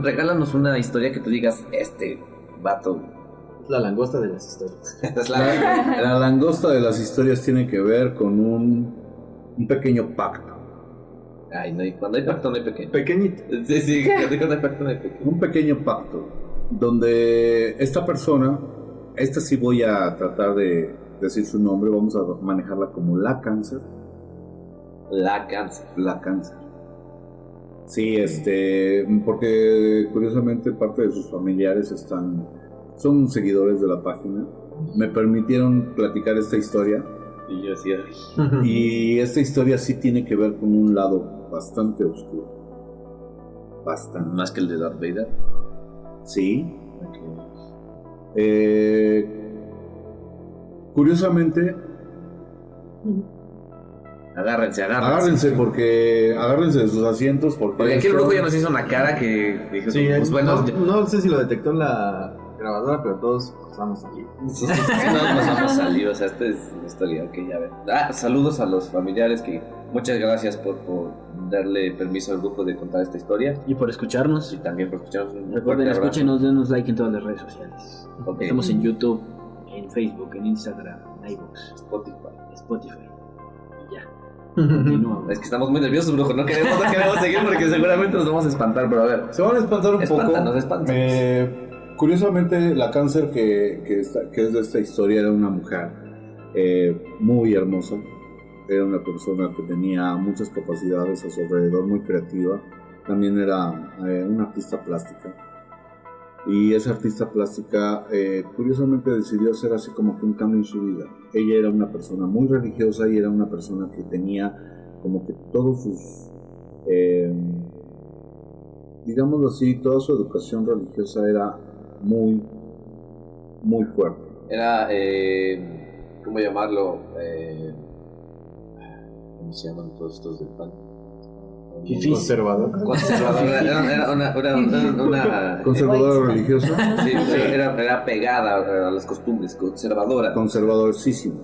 Regálanos una historia que tú digas, este vato. Es la langosta de las historias. Es La langosta de las historias tiene que ver con un pequeño pacto. Ay, no, y cuando hay pacto no hay pequeño. Pequeñito. Sí, cuando hay pacto no hay pequeño. Un pequeño pacto donde esta persona, esta sí voy a tratar de decir su nombre, vamos a manejarla como la Cáncer. La Cáncer. La Cáncer. Sí, porque curiosamente parte de sus familiares son seguidores de la página. Me permitieron platicar esta historia. Y yo decía, Y esta historia sí tiene que ver con un lado bastante oscuro. Bastante. más que el de Darth Vader. Sí. Curiosamente, Agárrense. agárrense de sus asientos porque... Oye, aquí el Brujo ya nos hizo una cara que dijo, Sí, pues bueno, no sé si lo detectó la grabadora, pero todos estamos aquí. sí, no nos vamos a salir, o sea, esta es una historia, ok, ya ven. Saludos a los familiares, que muchas gracias por darle permiso al Brujo de contar esta historia. Y por escucharnos. Y también por escucharnos. Un Recuerden, fuerte abrazo. escúchenos, denos like en todas las redes sociales. Ok. Estamos en YouTube, en Facebook, en Instagram, en iVoox, Spotify. Y ya. Continuamos. Es que estamos muy nerviosos, Brujo, no queremos seguir porque seguramente nos vamos a espantar, pero a ver. Se van a espantar un Espántanos. poco. Curiosamente, la Cáncer que es de esta historia era una mujer muy hermosa. Era una persona que tenía muchas capacidades a su alrededor, muy creativa. También era una artista plástica. Y esa artista plástica, curiosamente, decidió hacer así como que un cambio en su vida. Ella era una persona muy religiosa y era una persona que tenía como que todos sus, digámoslo así, toda su educación religiosa era muy, muy fuerte. Era, ¿cómo llamarlo? ¿Cómo se llaman todos estos del pan? Conservador. Era una Conservadora religiosa. sí, era pegada a las costumbres, conservadora. Conservadorísima.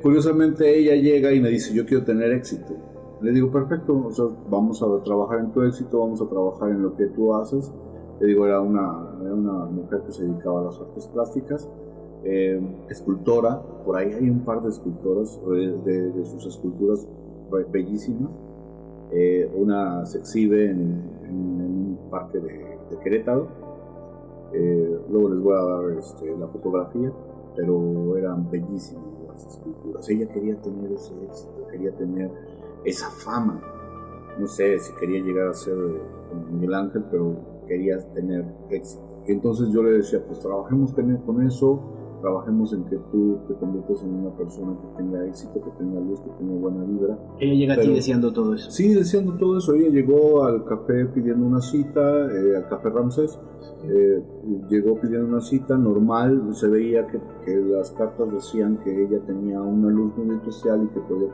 Curiosamente ella llega y me dice, yo quiero tener éxito. Le digo, perfecto, o sea, vamos a trabajar en tu éxito, vamos a trabajar en lo que tú haces. Le digo, era una mujer que se dedicaba a las artes plásticas, escultora. Por ahí hay un par de escultoras, de sus esculturas bellísimas. Una se exhibe en un parque de Querétaro. Luego les voy a dar la fotografía, pero eran bellísimas las esculturas. Ella quería tener ese éxito, quería tener esa fama. No sé si quería llegar a ser como Miguel Ángel, pero quería tener éxito. Y entonces yo le decía, pues trabajemos con eso, trabajemos en que tú te conviertas en una persona que tenga éxito, que tenga luz, que tenga buena vibra. Ella llega a ti deseando todo eso. Sí, deseando todo eso. Ella llegó al café pidiendo una cita, al café Ramsés. Llegó pidiendo una cita normal. Se veía que las cartas decían que ella tenía una luz muy especial y que podía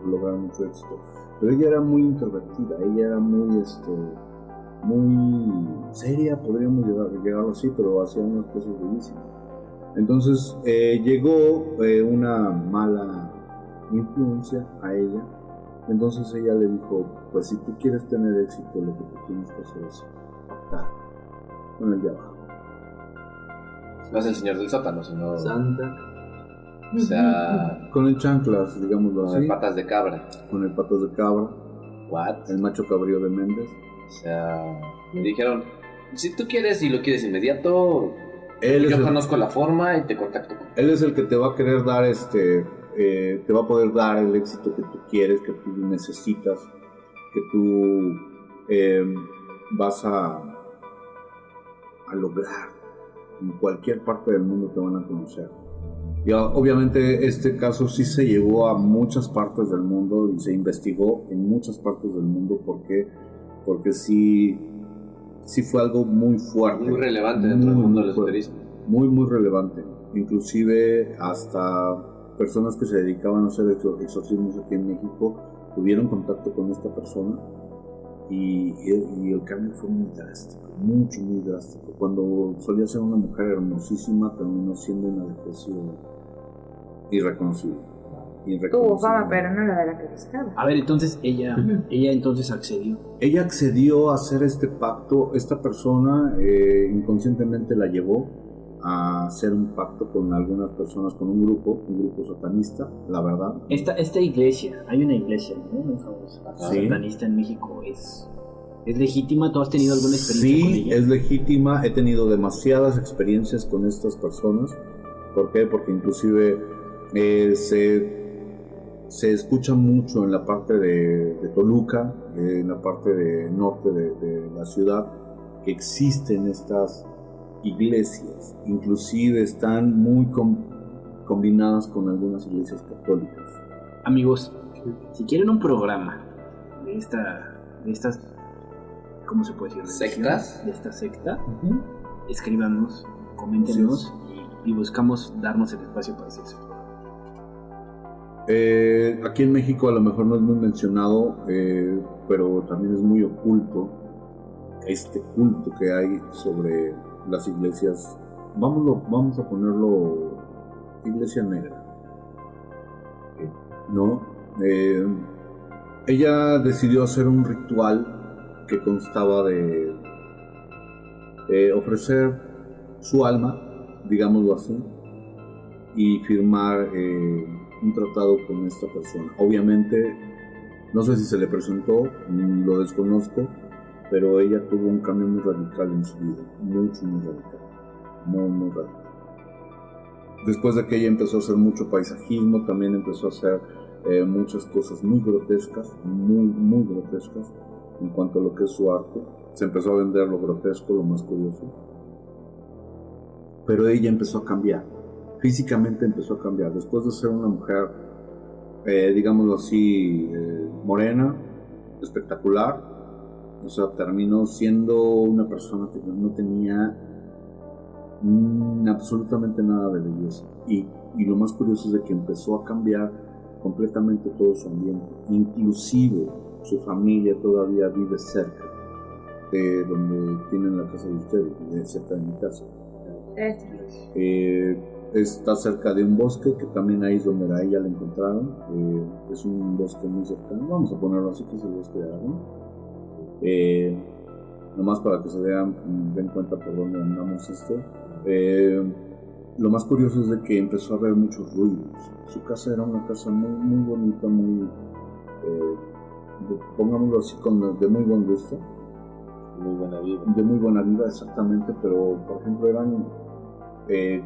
lograr mucho éxito. Pero ella era muy introvertida, ella era muy seria, podríamos llegarlo así, pero hacía unas cosas bellísimas. Entonces llegó una mala influencia a ella. Entonces ella le dijo, pues si tú quieres tener éxito, lo que tú tienes que hacer es pactar con el de abajo. No es el señor del sótano, sino... Santa. O sea... Con el chanclas, digámoslo Con así. patas de cabra. Con el patas de cabra. What? El macho cabrío de Méndez. O sea... Me dijeron... Si tú quieres y lo quieres inmediato, Él es yo el- conozco la forma y te contacto con Él es el que te va a querer dar te va a poder dar el éxito que tú quieres, que tú necesitas, que tú vas a lograr. En cualquier parte del mundo te van a conocer. Y obviamente este caso sí se llevó a muchas partes del mundo y se investigó en muchas partes del mundo porque sí fue algo muy fuerte. muy relevante dentro del mundo del fuerte. esoterismo. Muy relevante. Inclusive hasta personas que se dedicaban a hacer exorcismos aquí en México tuvieron contacto con esta persona y el cambio fue muy drástico, muy drástico. Cuando solía ser una mujer hermosísima, terminó siendo una depresión irreconocible. Tuvo fama, pero no la de la que buscaba. A ver, entonces ella entonces accedió. Ella accedió a hacer este pacto. Esta persona inconscientemente la llevó a hacer un pacto con algunas personas, con un grupo satanista, la verdad. Esta iglesia, hay una iglesia muy famosa, Sí. satanista en México, ¿es legítima? ¿Tú has tenido alguna experiencia con Sí, ella? es legítima. He tenido demasiadas experiencias con estas personas. ¿Por qué? Porque inclusive se escucha mucho en la parte de Toluca, en la parte norte de la ciudad, que existen estas iglesias. Inclusive están muy combinadas con algunas iglesias católicas. Amigos, si quieren un programa de estas, ¿cómo se puede decir? ¿Sectas? De esta secta, escríbanos, coméntenos y buscamos darnos el espacio para hacer eso. Aquí en México a lo mejor no es muy mencionado, pero también es muy oculto este culto que hay sobre las iglesias. Vamos a ponerlo iglesia negra, ¿no? Ella decidió hacer un ritual que constaba de ofrecer su alma, digámoslo así, y firmar un tratado con esta persona. Obviamente, no sé si se le presentó, lo desconozco, pero ella tuvo un cambio muy radical en su vida, muy radical, muy radical. Después de que ella empezó a hacer mucho paisajismo, también empezó a hacer muchas cosas muy grotescas, muy grotescas en cuanto a lo que es su arte. Se empezó a vender lo grotesco, lo más curioso. Pero ella empezó a cambiar, físicamente empezó a cambiar. Después de ser una mujer, digámoslo así, morena, espectacular, o sea, terminó siendo una persona que no tenía absolutamente nada de belleza. Y lo más curioso es de que empezó a cambiar completamente todo su ambiente. Inclusive su familia todavía vive cerca de donde tienen la casa de ustedes, cerca de mi casa. Está cerca de un bosque que también ahí es donde a ella la encontraron. Es un bosque muy cercano, vamos a ponerlo así, que es el bosque de Aragón. Nomás para que se den cuenta por dónde andamos esto. Lo más curioso es de que empezó a haber muchos ruidos. Su casa era una casa muy bonita, pongámoslo así, de muy buen gusto. Muy buena vida. De muy buena vida, exactamente, pero por ejemplo eran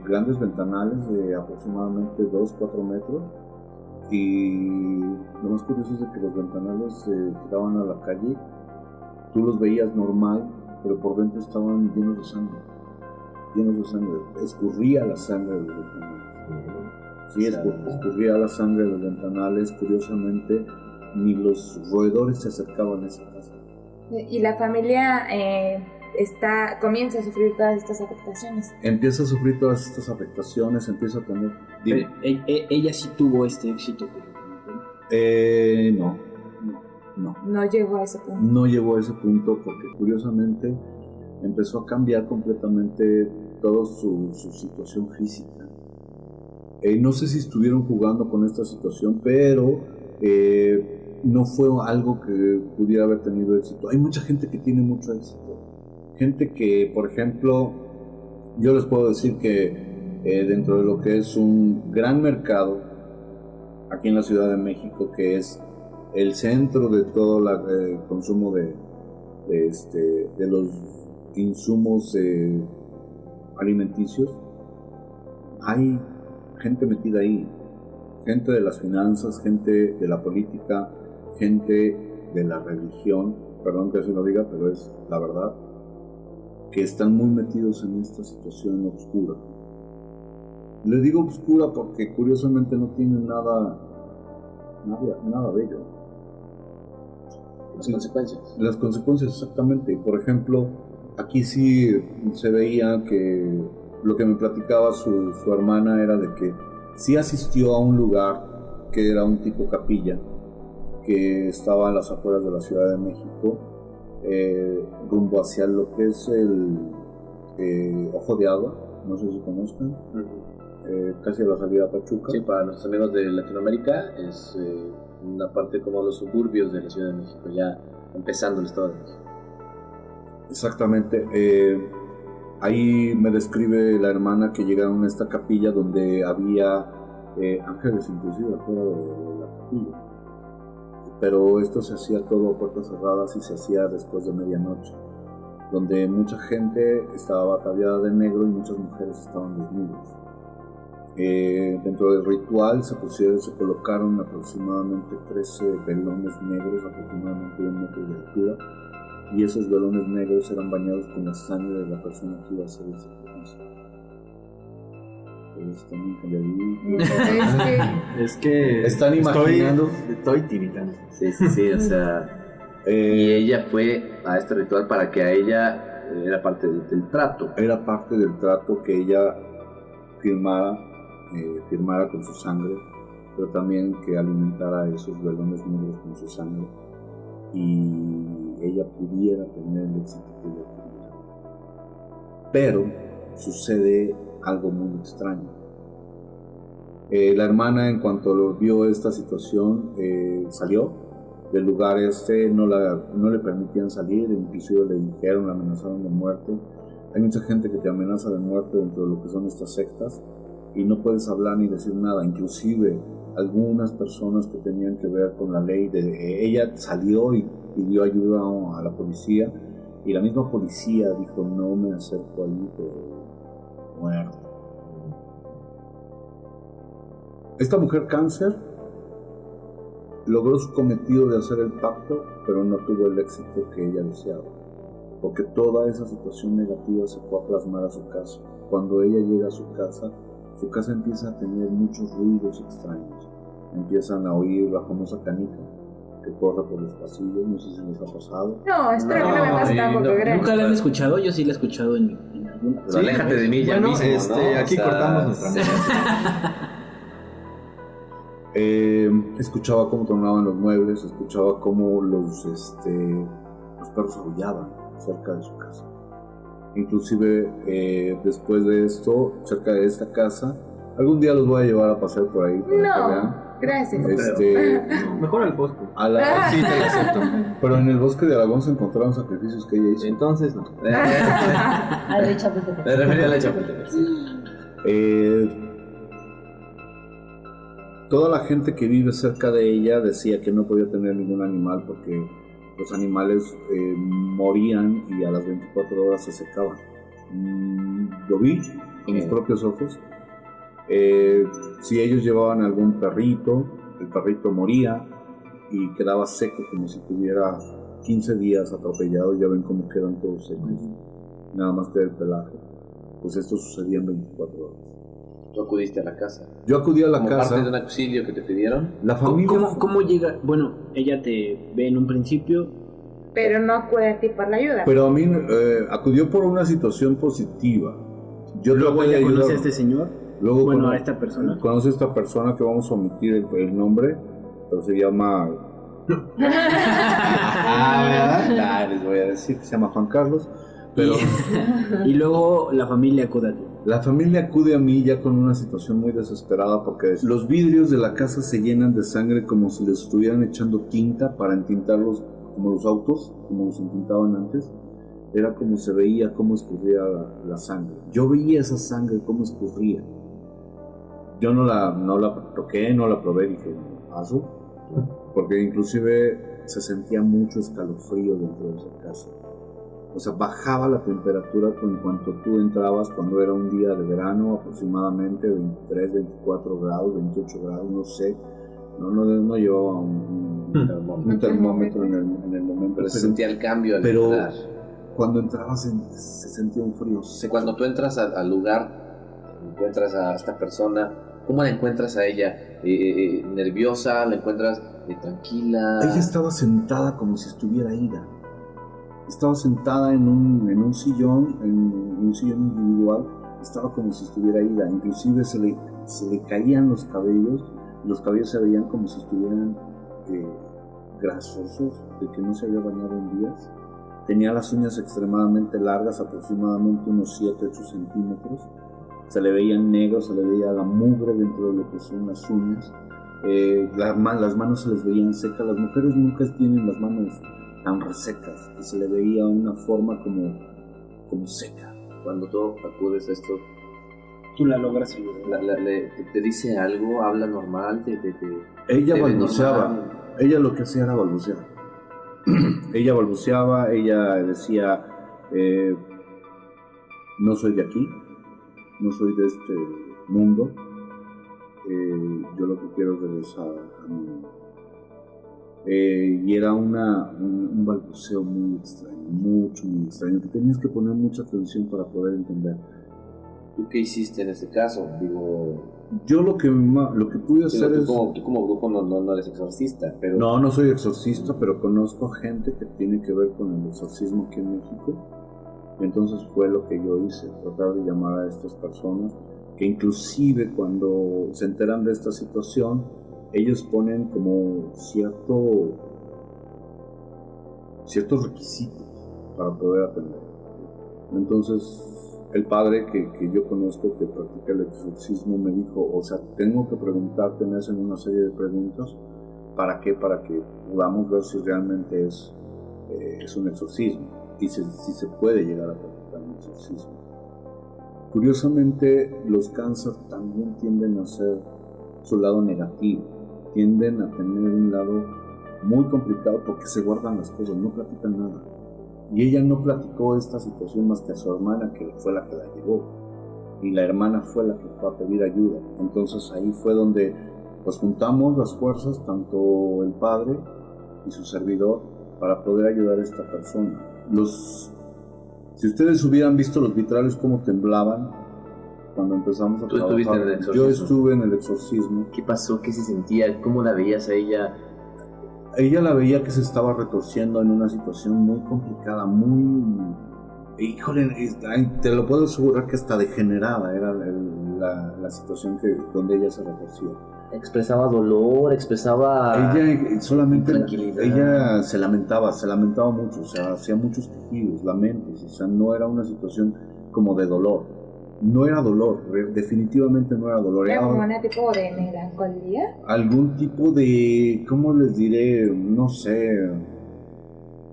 grandes ventanales de aproximadamente 2-4 metros, y lo más curioso es de que los ventanales que daban a la calle, tú los veías normal, pero por dentro estaban llenos de sangre, escurría la sangre de los ventanales. Sí, escurría la sangre de los ventanales. Curiosamente, ni los roedores se acercaban a esa casa. Y la familia comienza a sufrir todas estas afectaciones. Empieza a sufrir todas estas afectaciones, empieza a tener... Pero ella sí tuvo este éxito que le prometió. No llegó a ese punto. No llegó a ese punto porque curiosamente empezó a cambiar completamente toda su situación física. No sé si estuvieron jugando con esta situación, pero no fue algo que pudiera haber tenido éxito. Hay mucha gente que tiene mucho éxito. Gente que, por ejemplo, yo les puedo decir que dentro de lo que es un gran mercado aquí en la Ciudad de México, que es el centro de todo el consumo de los insumos alimenticios, hay gente metida ahí, gente de las finanzas, gente de la política, gente de la religión, perdón que así lo diga, pero es la verdad, que están muy metidos en esta situación oscura. Le digo oscura porque curiosamente no tiene nada bello. Las consecuencias. Las consecuencias, exactamente. Por ejemplo, aquí sí se veía que lo que me platicaba su hermana era de que sí asistió a un lugar que era un tipo capilla, que estaba a las afueras de la Ciudad de México, rumbo hacia lo que es el Ojo de Agua, no sé si conozcan, casi a la salida a Pachuca. Sí, para nuestros amigos de Latinoamérica es una parte como los suburbios de la Ciudad de México, ya empezando el Estado de México. Exactamente. Ahí me describe la hermana que llegaron a esta capilla donde había ángeles inclusive afuera de la capilla. Pero esto se hacía todo a puertas cerradas y se hacía después de medianoche, donde mucha gente estaba ataviada de negro y muchas mujeres estaban desnudas. Dentro del ritual se colocaron aproximadamente 13 velones negros, aproximadamente de 1 metro de altura, y esos velones negros eran bañados con la sangre de la persona que iba a hacer el sacrificio. Entonces también Es que están imaginando. Estoy tiritando. Sí, o sea. Y ella fue a este ritual para que a ella era parte del trato. Era parte del trato que ella firmara con su sangre, pero también que alimentara esos velones negros con su sangre y ella pudiera tener el éxito que ella quería. Pero sucede algo muy extraño. La hermana, en cuanto vio esta situación, salió del lugar no le permitían salir, inclusive le dijeron, la amenazaron de muerte. Hay mucha gente que te amenaza de muerte dentro de lo que son estas sectas y no puedes hablar ni decir nada, inclusive algunas personas que tenían que ver con la ley ella salió y pidió ayuda a la policía y la misma policía dijo no me acerco ahí por muerto. Esta mujer cáncer logró su cometido de hacer el pacto, pero no tuvo el éxito que ella deseaba, porque toda esa situación negativa se fue a plasmar a su casa. Cuando ella llega a su casa empieza a tener muchos ruidos extraños. Empiezan a oír la famosa canica que corre por los pasillos, no sé si les ha pasado. No, espero que no me pase tampoco, gracias. ¿Nunca la han escuchado? Yo sí la he escuchado en algún... Pero aléjate de mí ya mismo, ¿no? Aquí cortamos nuestra mesa. Escuchaba cómo tronaban los muebles, escuchaba cómo los perros aullaban cerca de su casa. Inclusive después de esto, cerca de esta casa, algún día los voy a llevar a pasear por ahí para que vean. Gracias. Mejor al bosque. Sí, te lo acepto. Pero en el bosque de Aragón se encontraron sacrificios que ella hizo. Entonces no. A la Chapultepec. Me refería a la Chapultepec. Toda la gente que vive cerca de ella decía que no podía tener ningún animal porque los animales morían y a las 24 horas se secaban. Lo vi con mis propios ojos. Si ellos llevaban algún perrito, el perrito moría y quedaba seco como si tuviera 15 días atropellado. Ya ven cómo quedan todos secos, nada más que el pelaje. Pues esto sucedía en 24 horas. ¿Tú acudiste a la casa? Yo acudí a la ¿Como casa. parte de un auxilio que te pidieron? La familia. ¿Cómo llega? Bueno, ella te ve en un principio. Pero no acude a ti por la ayuda. Pero a mí acudió por una situación positiva. Yo Luego traté de ella conoce ayudar. a este señor. Luego Bueno, a esta persona. Conoce a esta persona que vamos a omitir el nombre, pero se llama. ¿Verdad? Les voy a decir que se llama Juan Carlos. Pero Y luego la familia acude a ti. la familia acude a mí ya con una situación muy desesperada porque los vidrios de la casa se llenan de sangre como si les estuvieran echando tinta para entintarlos como los autos, como los entintaban antes. Era como se veía cómo escurría la sangre. Yo veía esa sangre cómo escurría. Yo no la toqué, no la probé, dije, ¿paso? Porque inclusive se sentía mucho escalofrío dentro de esa casa. O sea, bajaba la temperatura en cuanto tú entrabas, cuando era un día de verano, aproximadamente 23, 24 grados, 28 grados, no sé. No llevaba un termómetro en el momento. Pero se sentía el cambio al Pero entrar. cuando entrabas se sentía un frío seco. Cuando tú entras al lugar, encuentras a esta persona, ¿cómo la encuentras a ella? ¿Nerviosa? ¿La encuentras tranquila? Ella estaba sentada como si estuviera ida. Estaba sentada en un sillón, individual. Estaba como si estuviera ida. Inclusive se le caían los cabellos. Los cabellos se veían como si estuvieran grasosos, de que no se había bañado en días. Tenía las uñas extremadamente largas, aproximadamente unos 7-8 centímetros. Se le veían negros, se le veía la mugre dentro de lo que son las uñas. Las manos se les veían secas. Las mujeres nunca tienen las manos tan resecas, y se le veía una forma como seca. Cuando tú acudes a esto, Tú la logras ayudar. ¿te dice algo? ¿Habla normal? Ella ¿te ve balbuceaba. normal? Ella lo que hacía era balbucear. Ella balbuceaba, ella decía, no soy de aquí, no soy de este mundo, yo lo que quiero es regresar a mí. Y era un balbuceo muy extraño, muy extraño, que tenías que poner mucha atención para poder entender. ¿Tú qué hiciste en ese caso? Digo, Yo lo que pude hacer es... tú como brujo no eres exorcista, pero... No soy exorcista, pero conozco gente que tiene que ver con el exorcismo aquí en México. Entonces fue lo que yo hice, tratar de llamar a estas personas, que inclusive cuando se enteran de esta situación, ellos ponen como ciertos requisitos para poder atender. Entonces el padre que yo conozco que practica el exorcismo me dijo, o sea, tengo que preguntarte, me hacen una serie de preguntas. ¿Para qué? Para que podamos ver si realmente es un exorcismo y si se puede llegar a practicar un exorcismo. Curiosamente, los cánceres también tienden a ser su lado negativo, tienden a tener un lado muy complicado porque se guardan las cosas, no platican nada. Y ella no platicó esta situación más que a su hermana, que fue la que la llevó, y la hermana fue la que fue a pedir ayuda. Entonces ahí fue donde pues juntamos las fuerzas, tanto el padre y su servidor, para poder ayudar a esta persona. Si ustedes hubieran visto los vitrales cómo temblaban cuando empezamos a trabajar. ¿Tú estuviste en el exorcismo? Yo estuve en el exorcismo. ¿Qué pasó? ¿Qué se sentía? ¿Cómo la veías a ella? Ella la veía que se estaba retorciendo en una situación muy complicada, híjole, te lo puedo asegurar que hasta degenerada era la situación donde ella se retorcía. ¿Expresaba dolor? ¿Expresaba Ella solamente, tranquilidad? ella se lamentaba mucho, o sea, hacía muchos quejidos, lamentos, o sea, no era una situación como de dolor. No era dolor, definitivamente no era dolor. ¿Era como un tipo de melancolía? Algún tipo de, ¿cómo les diré? No sé,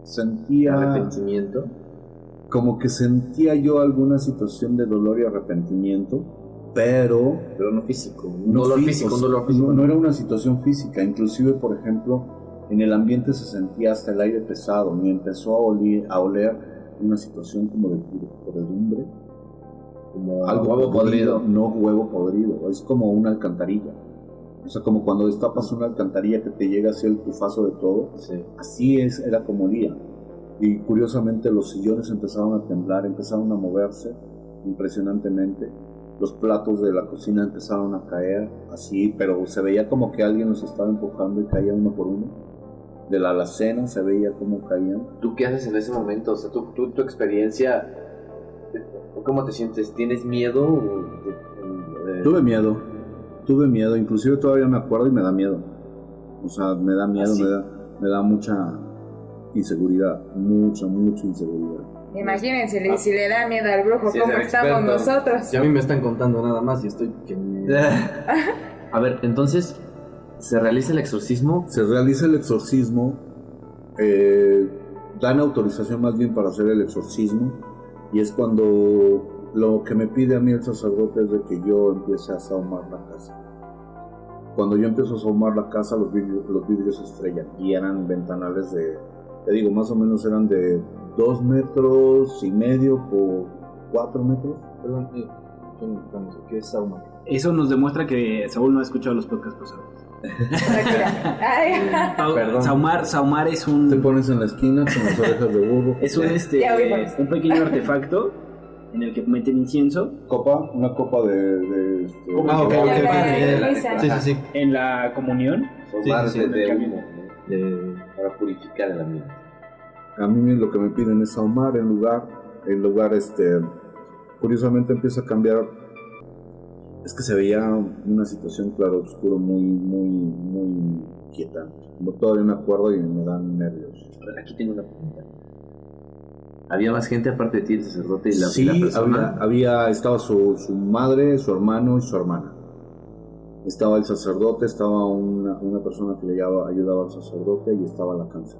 sentía... ¿Arrepentimiento? Como que sentía yo alguna situación de dolor y arrepentimiento, pero no físico. un dolor físico. No No. era una situación física, inclusive, por ejemplo, en el ambiente se sentía hasta el aire pesado, y empezó a oler una situación como de podredumbre. Como Algo huevo podrido. No huevo podrido, es como una alcantarilla. O sea, como cuando destapas una alcantarilla que te llega así el tufazo de todo. Sí. Así era como olía. Y curiosamente los sillones empezaron a temblar, empezaron a moverse impresionantemente. Los platos de la cocina empezaron a caer así, pero se veía como que alguien los estaba empujando y caía uno por uno. De la alacena se veía cómo caían. ¿Tú qué haces en ese momento? O sea, tu experiencia, ¿cómo te sientes? ¿Tienes miedo? Tuve miedo, inclusive todavía me acuerdo y me da miedo. O sea, me da miedo, ¿Ah, sí? me da mucha inseguridad, mucha inseguridad. Imagínense, si le da miedo al brujo, Sí, ¿cómo es el estamos experto. nosotros? Ya a mí me están contando nada más y estoy que A ver, entonces, ¿se realiza el exorcismo? Se realiza el exorcismo, dan autorización más bien para hacer el exorcismo, y es cuando lo que me pide a mí el sacerdote es de que yo empiece a sahumar la casa. Cuando yo empiezo a sahumar la casa, los vidrios se estrellan, y eran ventanales te digo, más o menos eran de 2,5 metros por 4 metros. Perdón, yo no sé, ¿qué es Saumar? Eso nos demuestra que Saúl no ha escuchado los podcasts pasados. Tranquila. Ay, Perdón. Saumar es Te un pones en la esquina con las orejas de burro. es Ya oímos. un pequeño artefacto en el que meten incienso Una copa de ¿Cómo Ah, ok, que ok, Ya, ok. la misa. Sí, sí, sí. en la comunión. Formar Sí, sí, sí, de me humo, ¿no? Para purificar el ambiente. A mí lo que me piden es ahumar el lugar, curiosamente empieza a cambiar. Es que se veía una situación claro oscuro muy inquietante. Todavía me acuerdo y me dan nervios. A ver, aquí tengo una pregunta. ¿Había más gente aparte de ti, el sacerdote y la Sí, persona? estaba su madre, su hermano y su hermana. Estaba el sacerdote, estaba una persona que ayudaba al sacerdote y estaba la cáncer.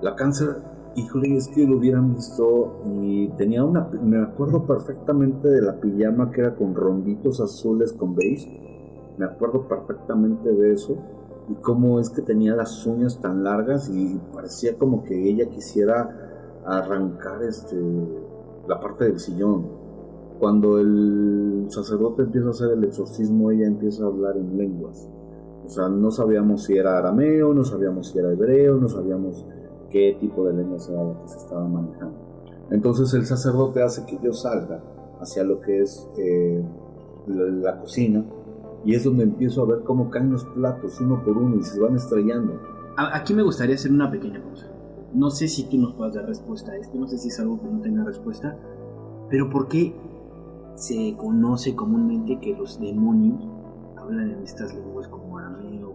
La cáncer, híjole, es que lo hubieran visto y tenía me acuerdo perfectamente de la pijama que era con rombitos azules con beige. Me acuerdo perfectamente de eso y cómo es que tenía las uñas tan largas y parecía como que ella quisiera arrancar la parte del sillón. Cuando el sacerdote empieza a hacer el exorcismo, ella empieza a hablar en lenguas. O sea, no sabíamos si era arameo, no sabíamos si era hebreo, no sabíamos qué tipo de lenguas era la que se estaba manejando. Entonces el sacerdote hace que yo salga hacia lo que es la cocina y es donde empiezo a ver cómo caen los platos uno por uno y se van estrellando. Aquí me gustaría hacer una pequeña pausa. No sé si tú nos puedas dar respuesta a esto, no sé si es algo que no tenga respuesta, pero ¿por qué se conoce comúnmente que los demonios hablan en estas lenguas como arameo,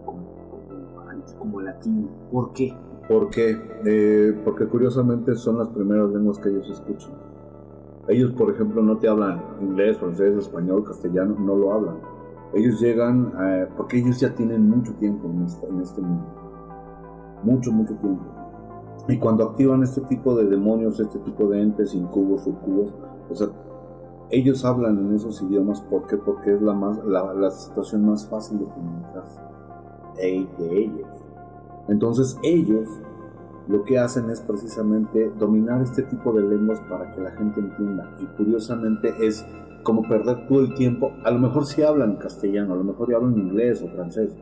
como latín? ¿Por qué? ¿Por qué? Porque curiosamente son las primeras lenguas que ellos escuchan. Ellos, por ejemplo, no te hablan inglés, francés, español, castellano, no lo hablan. Ellos llegan, porque ellos ya tienen mucho tiempo en este mundo. Mucho tiempo. Y cuando activan este tipo de demonios, este tipo de entes, incubos, sucubos, o sea, ellos hablan en esos idiomas. ¿Por qué? Porque es la situación más fácil de comunicarse de ellos. Entonces ellos lo que hacen es precisamente dominar este tipo de lenguas para que la gente entienda. Y curiosamente es como perder todo el tiempo. A lo mejor sí hablan castellano, a lo mejor ya hablan inglés o francés,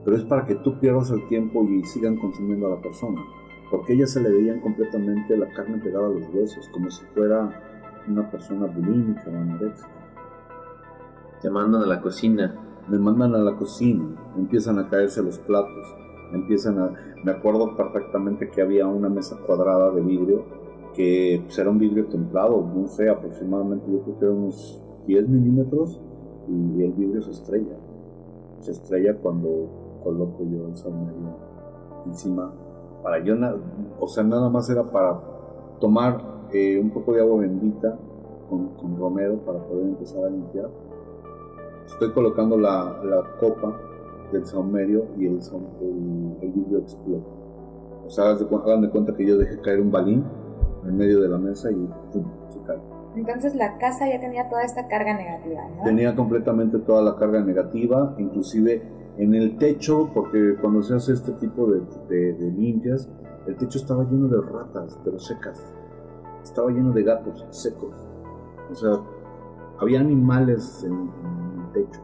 pero es para que tú pierdas el tiempo y sigan consumiendo a la persona. Porque a ellas se le veían completamente la carne pegada a los huesos, como si fuera una persona bulímica o anoréxica. Te mandan a la cocina. Me mandan a la cocina, empiezan a caerse los platos, me acuerdo perfectamente que había una mesa cuadrada de vidrio, que pues, era un vidrio templado, no sé, aproximadamente yo creo que era unos 10 milímetros, y el vidrio se estrella cuando coloco yo el saumerio encima, nada más era para tomar un poco de agua bendita con romero para poder empezar a limpiar. Estoy colocando la copa del saumerio y el vidrio explota. O sea, hagan de cuenta que yo dejé caer un balín en medio de la mesa y ¡pum!, se cae. Entonces la casa ya tenía toda esta carga negativa, ¿no? Tenía completamente toda la carga negativa, inclusive en el techo, porque cuando se hace este tipo de limpias, el techo estaba lleno de ratas, pero secas. Estaba lleno de gatos secos. O sea, había animales en el techo.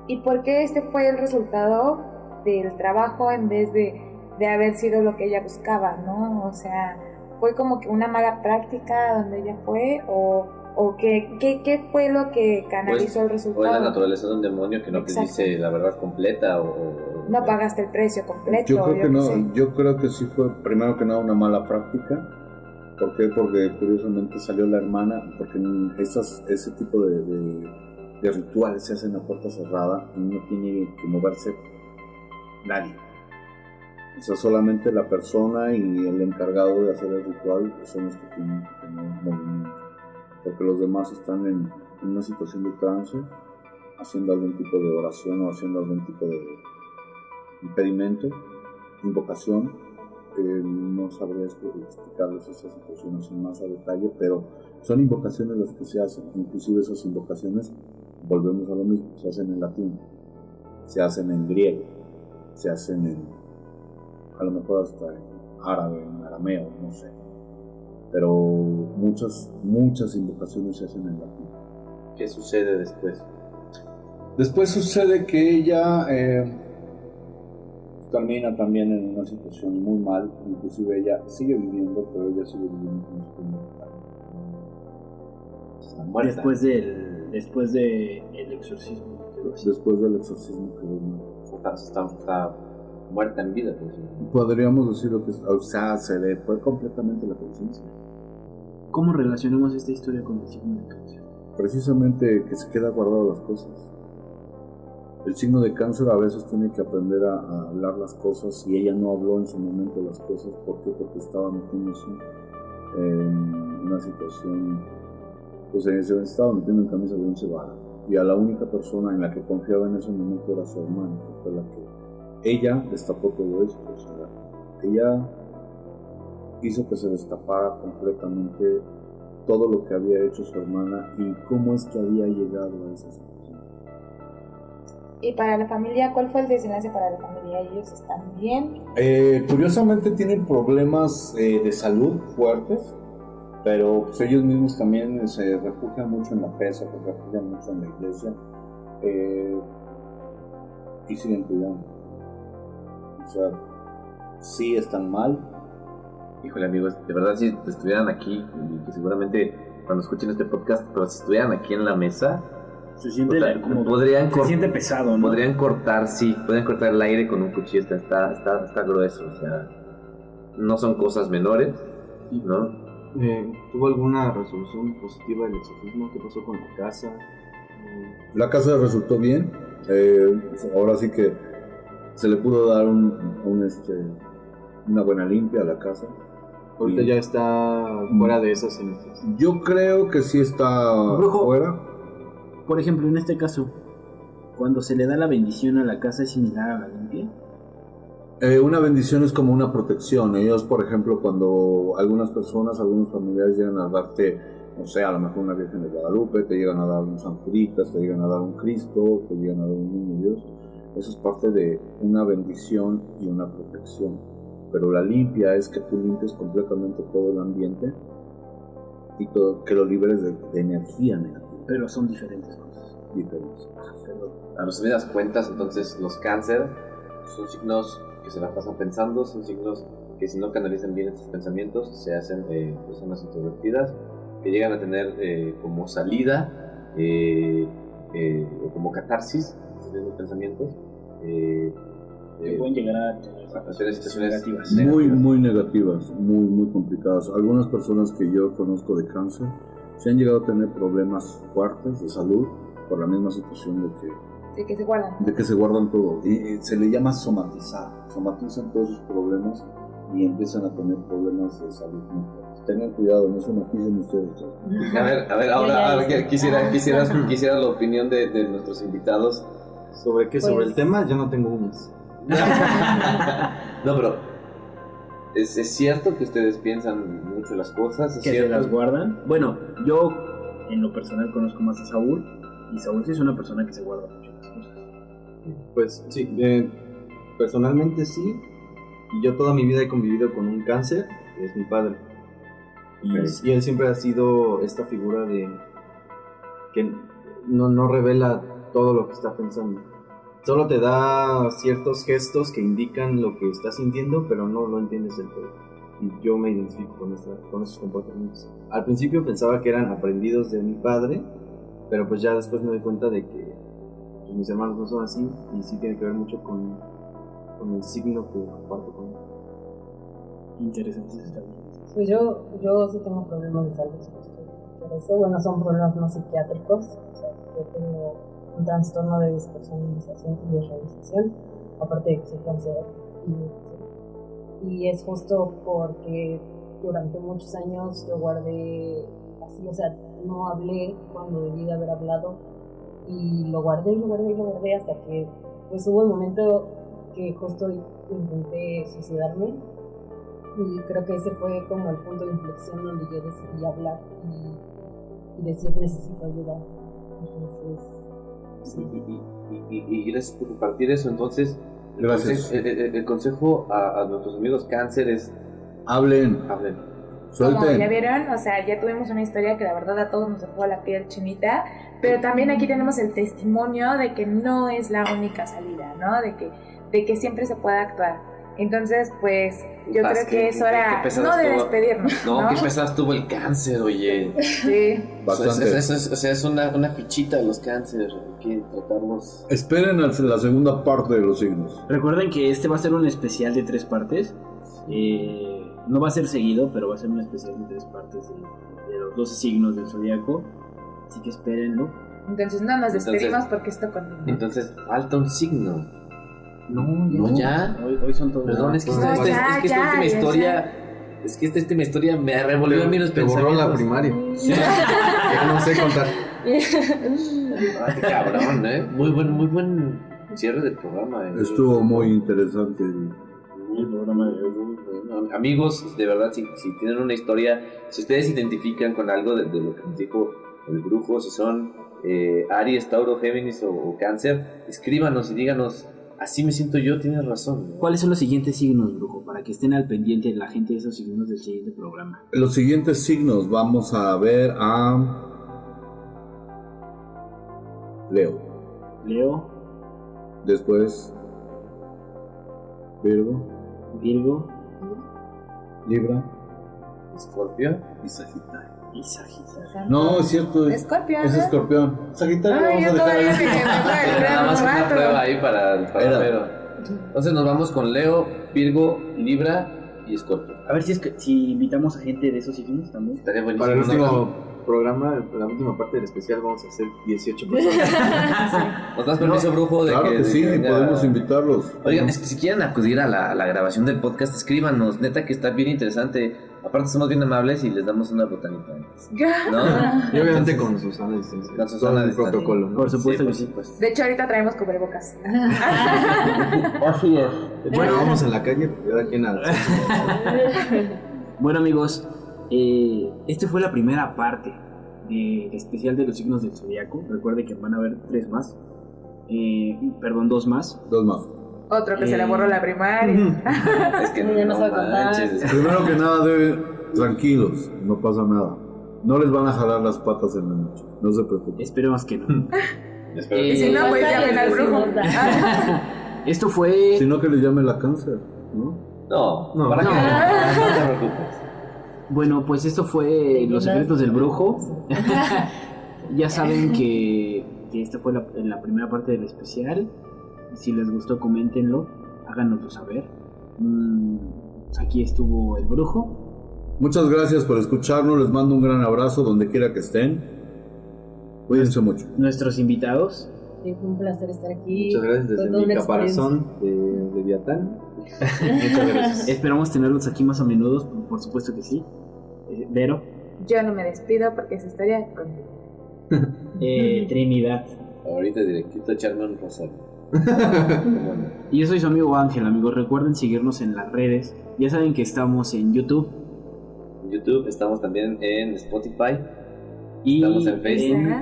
¿Y por qué este fue el resultado del trabajo en vez de haber sido lo que ella buscaba, ¿no? O sea, ¿fue como que una mala práctica donde ella fue? ¿O qué fue lo que canalizó el resultado? O es la naturaleza de un demonio que no te dice la verdad completa o no pagaste el precio completo. Yo creo que no, yo creo que sí fue primero que nada una mala práctica. ¿Por qué? Porque curiosamente salió la hermana, porque ese tipo de rituales se hacen a puerta cerrada y no tiene que moverse nadie. O sea, solamente la persona y el encargado de hacer el ritual son los que tienen que tener movimiento. Porque los demás están en una situación de trance, haciendo algún tipo de oración o haciendo algún tipo de impedimento, invocación. No sabría explicarles esa situación así más a detalle, pero son invocaciones las que se hacen. Inclusive esas invocaciones, volvemos a lo mismo, se hacen en latín, se hacen en griego, se hacen a lo mejor hasta en árabe, en arameo, no sé. Pero muchas invocaciones se hacen en latín. ¿Qué sucede después? Después sucede que ella termina también en una situación muy mal, inclusive ella sigue viviendo, pero ella sigue viviendo con su enfermedad. Está muerta. Después de el exorcismo. Después del exorcismo que Está muerta en vida, por ejemplo. podríamos decirlo que, o sea, se le fue completamente la conciencia. ¿Cómo relacionamos esta historia con el signo de cáncer? Precisamente que se queda guardado las cosas. El signo de cáncer a veces tiene que aprender a hablar las cosas, y ella no habló en su momento las cosas. ¿Por qué? Porque estaba metiéndose en una situación, pues se estaba metiendo en camisa de 11 varas, y a la única persona en la que confiaba en ese momento era su hermana, que fue la que ella destapó todo esto. O sea, ella hizo que se destapara completamente todo lo que había hecho su hermana y cómo es que había llegado a esa situación. Y para la familia, ¿cuál fue el desenlace para la familia? ¿Ellos están bien? Curiosamente tienen problemas de salud fuertes, pero pues ellos mismos también se refugian mucho en la fe, se refugian mucho en la iglesia, y siguen cuidando. O sea, sí están mal. Híjole, amigos, de verdad, si estuvieran aquí, y que seguramente cuando escuchen este podcast, pero si estuvieran aquí en la mesa, Se siente, como, se siente pesado, ¿no? Podrían cortar el aire con un cuchillo. Está grueso, o sea, no son cosas menores, ¿no? ¿Tuvo alguna resolución positiva del exorcismo? ¿Qué pasó con la casa? La casa resultó bien. Ahora sí que se le pudo dar una buena limpia a la casa. Ahorita ya está fuera de esas cenizas. Yo creo que sí está Brujo. fuera. Por ejemplo, en este caso, cuando se le da la bendición a la casa, ¿es similar a la limpia? Una bendición es como una protección. Ellos, por ejemplo, cuando algunos familiares llegan a darte, no sé, a lo mejor una Virgen de Guadalupe, te llegan a dar un San Juditas, te llegan a dar un Cristo, te llegan a dar un Niño Dios, eso es parte de una bendición y una protección. Pero la limpia es que tú limpies completamente todo el ambiente y que lo liberes de energía negativa. Pero son diferentes cosas. Diferentes. A resumidas cuentas, entonces, los cáncer son signos que se la pasan pensando, son signos que si no canalizan bien estos pensamientos, se hacen personas introvertidas, que llegan a tener como salida o como catarsis estos mismos pensamientos. Que pueden llegar a tener situaciones negativas. Muy negativas, muy complicadas. Algunas personas que yo conozco de cáncer se han llegado a tener problemas fuertes de salud por la misma situación De que se guardan. de que se guardan todo. Y se le llama somatizar. Somatizan todos sus problemas y empiezan a tener problemas de salud muy fuertes. Tengan cuidado, no somaticen ustedes. A ver, ahora quisiera la opinión de nuestros invitados. ¿Sobre qué? Sobre el tema, yo no tengo unas. No, pero ¿es cierto que ustedes piensan mucho las cosas? ¿Es Que se cierto? las guardan. Bueno, yo en lo personal conozco más a Saúl, y Saúl sí es una persona que se guarda mucho las cosas. Pues sí, personalmente sí. Y yo toda mi vida he convivido con un cáncer, que es mi padre. Y él siempre ha sido esta figura de que no revela todo lo que está pensando. Solo te da ciertos gestos que indican lo que está sintiendo, pero no lo entiendes del todo. Y yo me identifico con esos comportamientos. Al principio pensaba que eran aprendidos de mi padre, pero pues ya después me doy cuenta de que pues, mis hermanos no son así, y sí tiene que ver mucho con el signo que comparto con él. Interesante está bien. Pues yo sí tengo problemas de salud. Por eso, bueno, son problemas no psiquiátricos. O sea, yo tengo un trastorno de despersonalización y desrealización, aparte de que soy cáncer. Y es justo porque durante muchos años yo guardé así, o sea, no hablé cuando debí de haber hablado, y lo guardé hasta que pues hubo un momento que justo intenté suicidarme, y creo que ese fue como el punto de inflexión donde yo decidí hablar y decir necesito ayuda. Entonces sí. Y gracias por compartir eso. Entonces, Gracias. El consejo a nuestros amigos cáncer es Hablen, Como ya suelten. vieron, o sea, ya tuvimos una historia que la verdad a todos nos dejó la piel chinita, pero también aquí tenemos el testimonio de que no es la única salida, ¿no? De que siempre se puede actuar. Entonces, pues, yo creo que es hora no de despedirnos, ¿no? No, qué pesadas tuvo el cáncer, oye. Sí. Bastante. O sea, es una fichita de los cánceres, hay que tratarlos. Esperen la segunda parte de los signos. Recuerden que este va a ser un especial de 3 partes. No va a ser seguido, pero va a ser un especial de 3 partes de los 12 signos del zodiaco. Así que espérenlo. Entonces no nos despedimos porque esto continúa. Entonces, falta un signo. No, ya. Hoy son todos. Perdón, es que No, esta ya, última ya. historia. Es que esta última historia me revolvió a mí los Te borró pensamientos. la primaria. Sí. Ya no sé contar. Ah, qué cabrón, muy buen cierre del programa. Estuvo muy interesante. Muy programa de hoy. Amigos, de verdad, si tienen una historia, si ustedes se identifican con algo de lo que nos dijo el brujo, si son Aries, Tauro, Géminis o Cáncer, escríbanos y díganos, así me siento yo, tienes razón. ¿Cuáles son los siguientes signos, brujo? Para que estén al pendiente la gente de esos signos del siguiente programa. Los siguientes signos vamos a ver a Leo, Leo, después Virgo, Libra Escorpio. y Sagitario. y Sagitario. No, es cierto. Escorpio, Es ¿no? Escorpión. Sagitario, Ay, yo vamos a todavía dejar ahí. me Nada más una prueba ahí para Era. Pedro. Entonces nos vamos con Leo, Virgo, Libra y Escorpio. A ver si invitamos a gente de esos signos también. Estaría buenísimo. Para el ¿no? último programa, la última parte del especial, vamos a hacer 18 personas. ¿Nos das permiso, brujo? De Claro que sí, venga? podemos invitarlos. Oigan, es que si quieren acudir a la grabación del podcast, escríbanos. Neta que está bien interesante. Aparte somos bien amables y les damos una botanita antes, ¿no? Y obviamente con Susana distancia. Con Susana Todo el distancia. protocolo, ¿no? Por supuesto que por sí. supuesto. De hecho, ahorita traemos cubrebocas. Así es. Bueno, vamos en la calle, cada quien a Bueno, amigos, esta fue la primera parte del especial de los signos del zodiaco. Recuerden que van a haber 3 más. 2 más. Dos más. Otro que se le borró la primaria. Es que Ya no sabe contar. manches. Primero que nada, tranquilos, no pasa nada. No les van a jalar las patas en la noche, no se preocupen. Esperemos que no. Espero Y si no, pues llamen al brujo. Esto fue... Sino que le llame la cáncer, ¿no? No, ¿para no. qué? No te preocupes. Bueno, pues esto fue Los Secretos del Brujo. Ya saben que esta fue la primera parte del especial. Si les gustó, coméntenlo, háganoslo saber. Aquí estuvo el brujo. Muchas gracias por escucharnos, les mando un gran abrazo donde quiera que estén. Cuídense mucho. Nuestros invitados. Sí, fue un placer estar aquí. Muchas gracias Fue desde toda mi una caparazón de Leviatán. Muchas gracias. Esperamos tenerlos aquí más a menudo, por supuesto que sí. Vero, Yo no me despido porque esa historia conmigo. Trinidad. Ahorita directito echarme un rosario. Y yo soy su amigo Ángel, amigos. Recuerden seguirnos en las redes. Ya saben que estamos en YouTube En YouTube estamos también en Spotify. y Estamos en Facebook.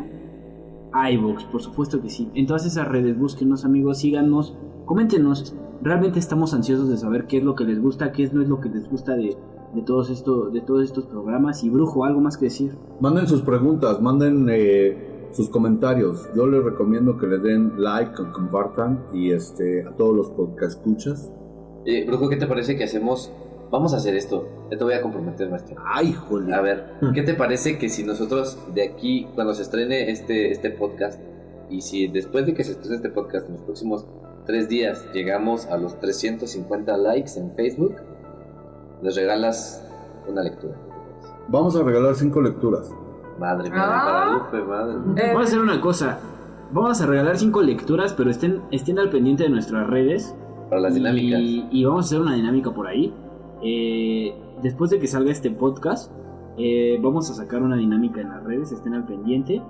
Ajá. iVoox, por supuesto que sí. En todas esas redes, búsquenos, amigos, síganos, coméntenos. Realmente estamos ansiosos de saber qué es lo que les gusta, qué no es lo que les gusta de todos estos programas. Y brujo, ¿algo más que decir? Manden sus preguntas, manden sus comentarios. Yo les recomiendo que le den like, que compartan y a todos los podcast escuchas. Brujo, ¿qué te parece que hacemos? Vamos a hacer esto. Ya te voy a comprometer, maestro. Ay, joder. A ver, ¿qué te parece que si nosotros de aquí, cuando se estrene este podcast, y si después de que se estrene este podcast en los próximos 3 días llegamos a los 350 likes en Facebook, les regalas una lectura? Vamos a regalar 5 lecturas. Madre mía, Guadalupe, madre mía. Vamos a hacer una cosa. Vamos a regalar 5 lecturas, pero estén al pendiente de nuestras redes. Para las dinámicas. Y vamos a hacer una dinámica por ahí. Después de que salga este podcast, vamos a sacar una dinámica en las redes, estén al pendiente.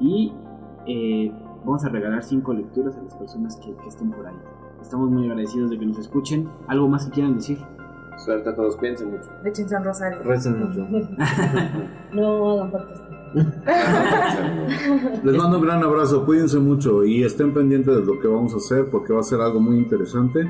Y vamos a regalar 5 lecturas a las personas que estén por ahí. Estamos muy agradecidos de que nos escuchen. ¿Algo más que quieran decir? Suerte a todos, cuídense mucho. Échense un rosario. Recen mucho. No hagan partes. Les mando un gran abrazo, cuídense mucho y estén pendientes de lo que vamos a hacer porque va a ser algo muy interesante.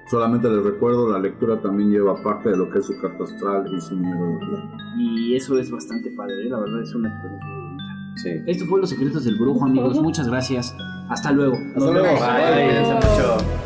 Solamente les recuerdo, la lectura también lleva parte de lo que es su carta astral y su numerología. Y eso es bastante padre, la verdad es una experiencia muy bonita. Sí. Esto fue Los Secretos del Brujo, amigos. Muchas gracias. Hasta luego. Hasta luego. Bye, cuídense mucho.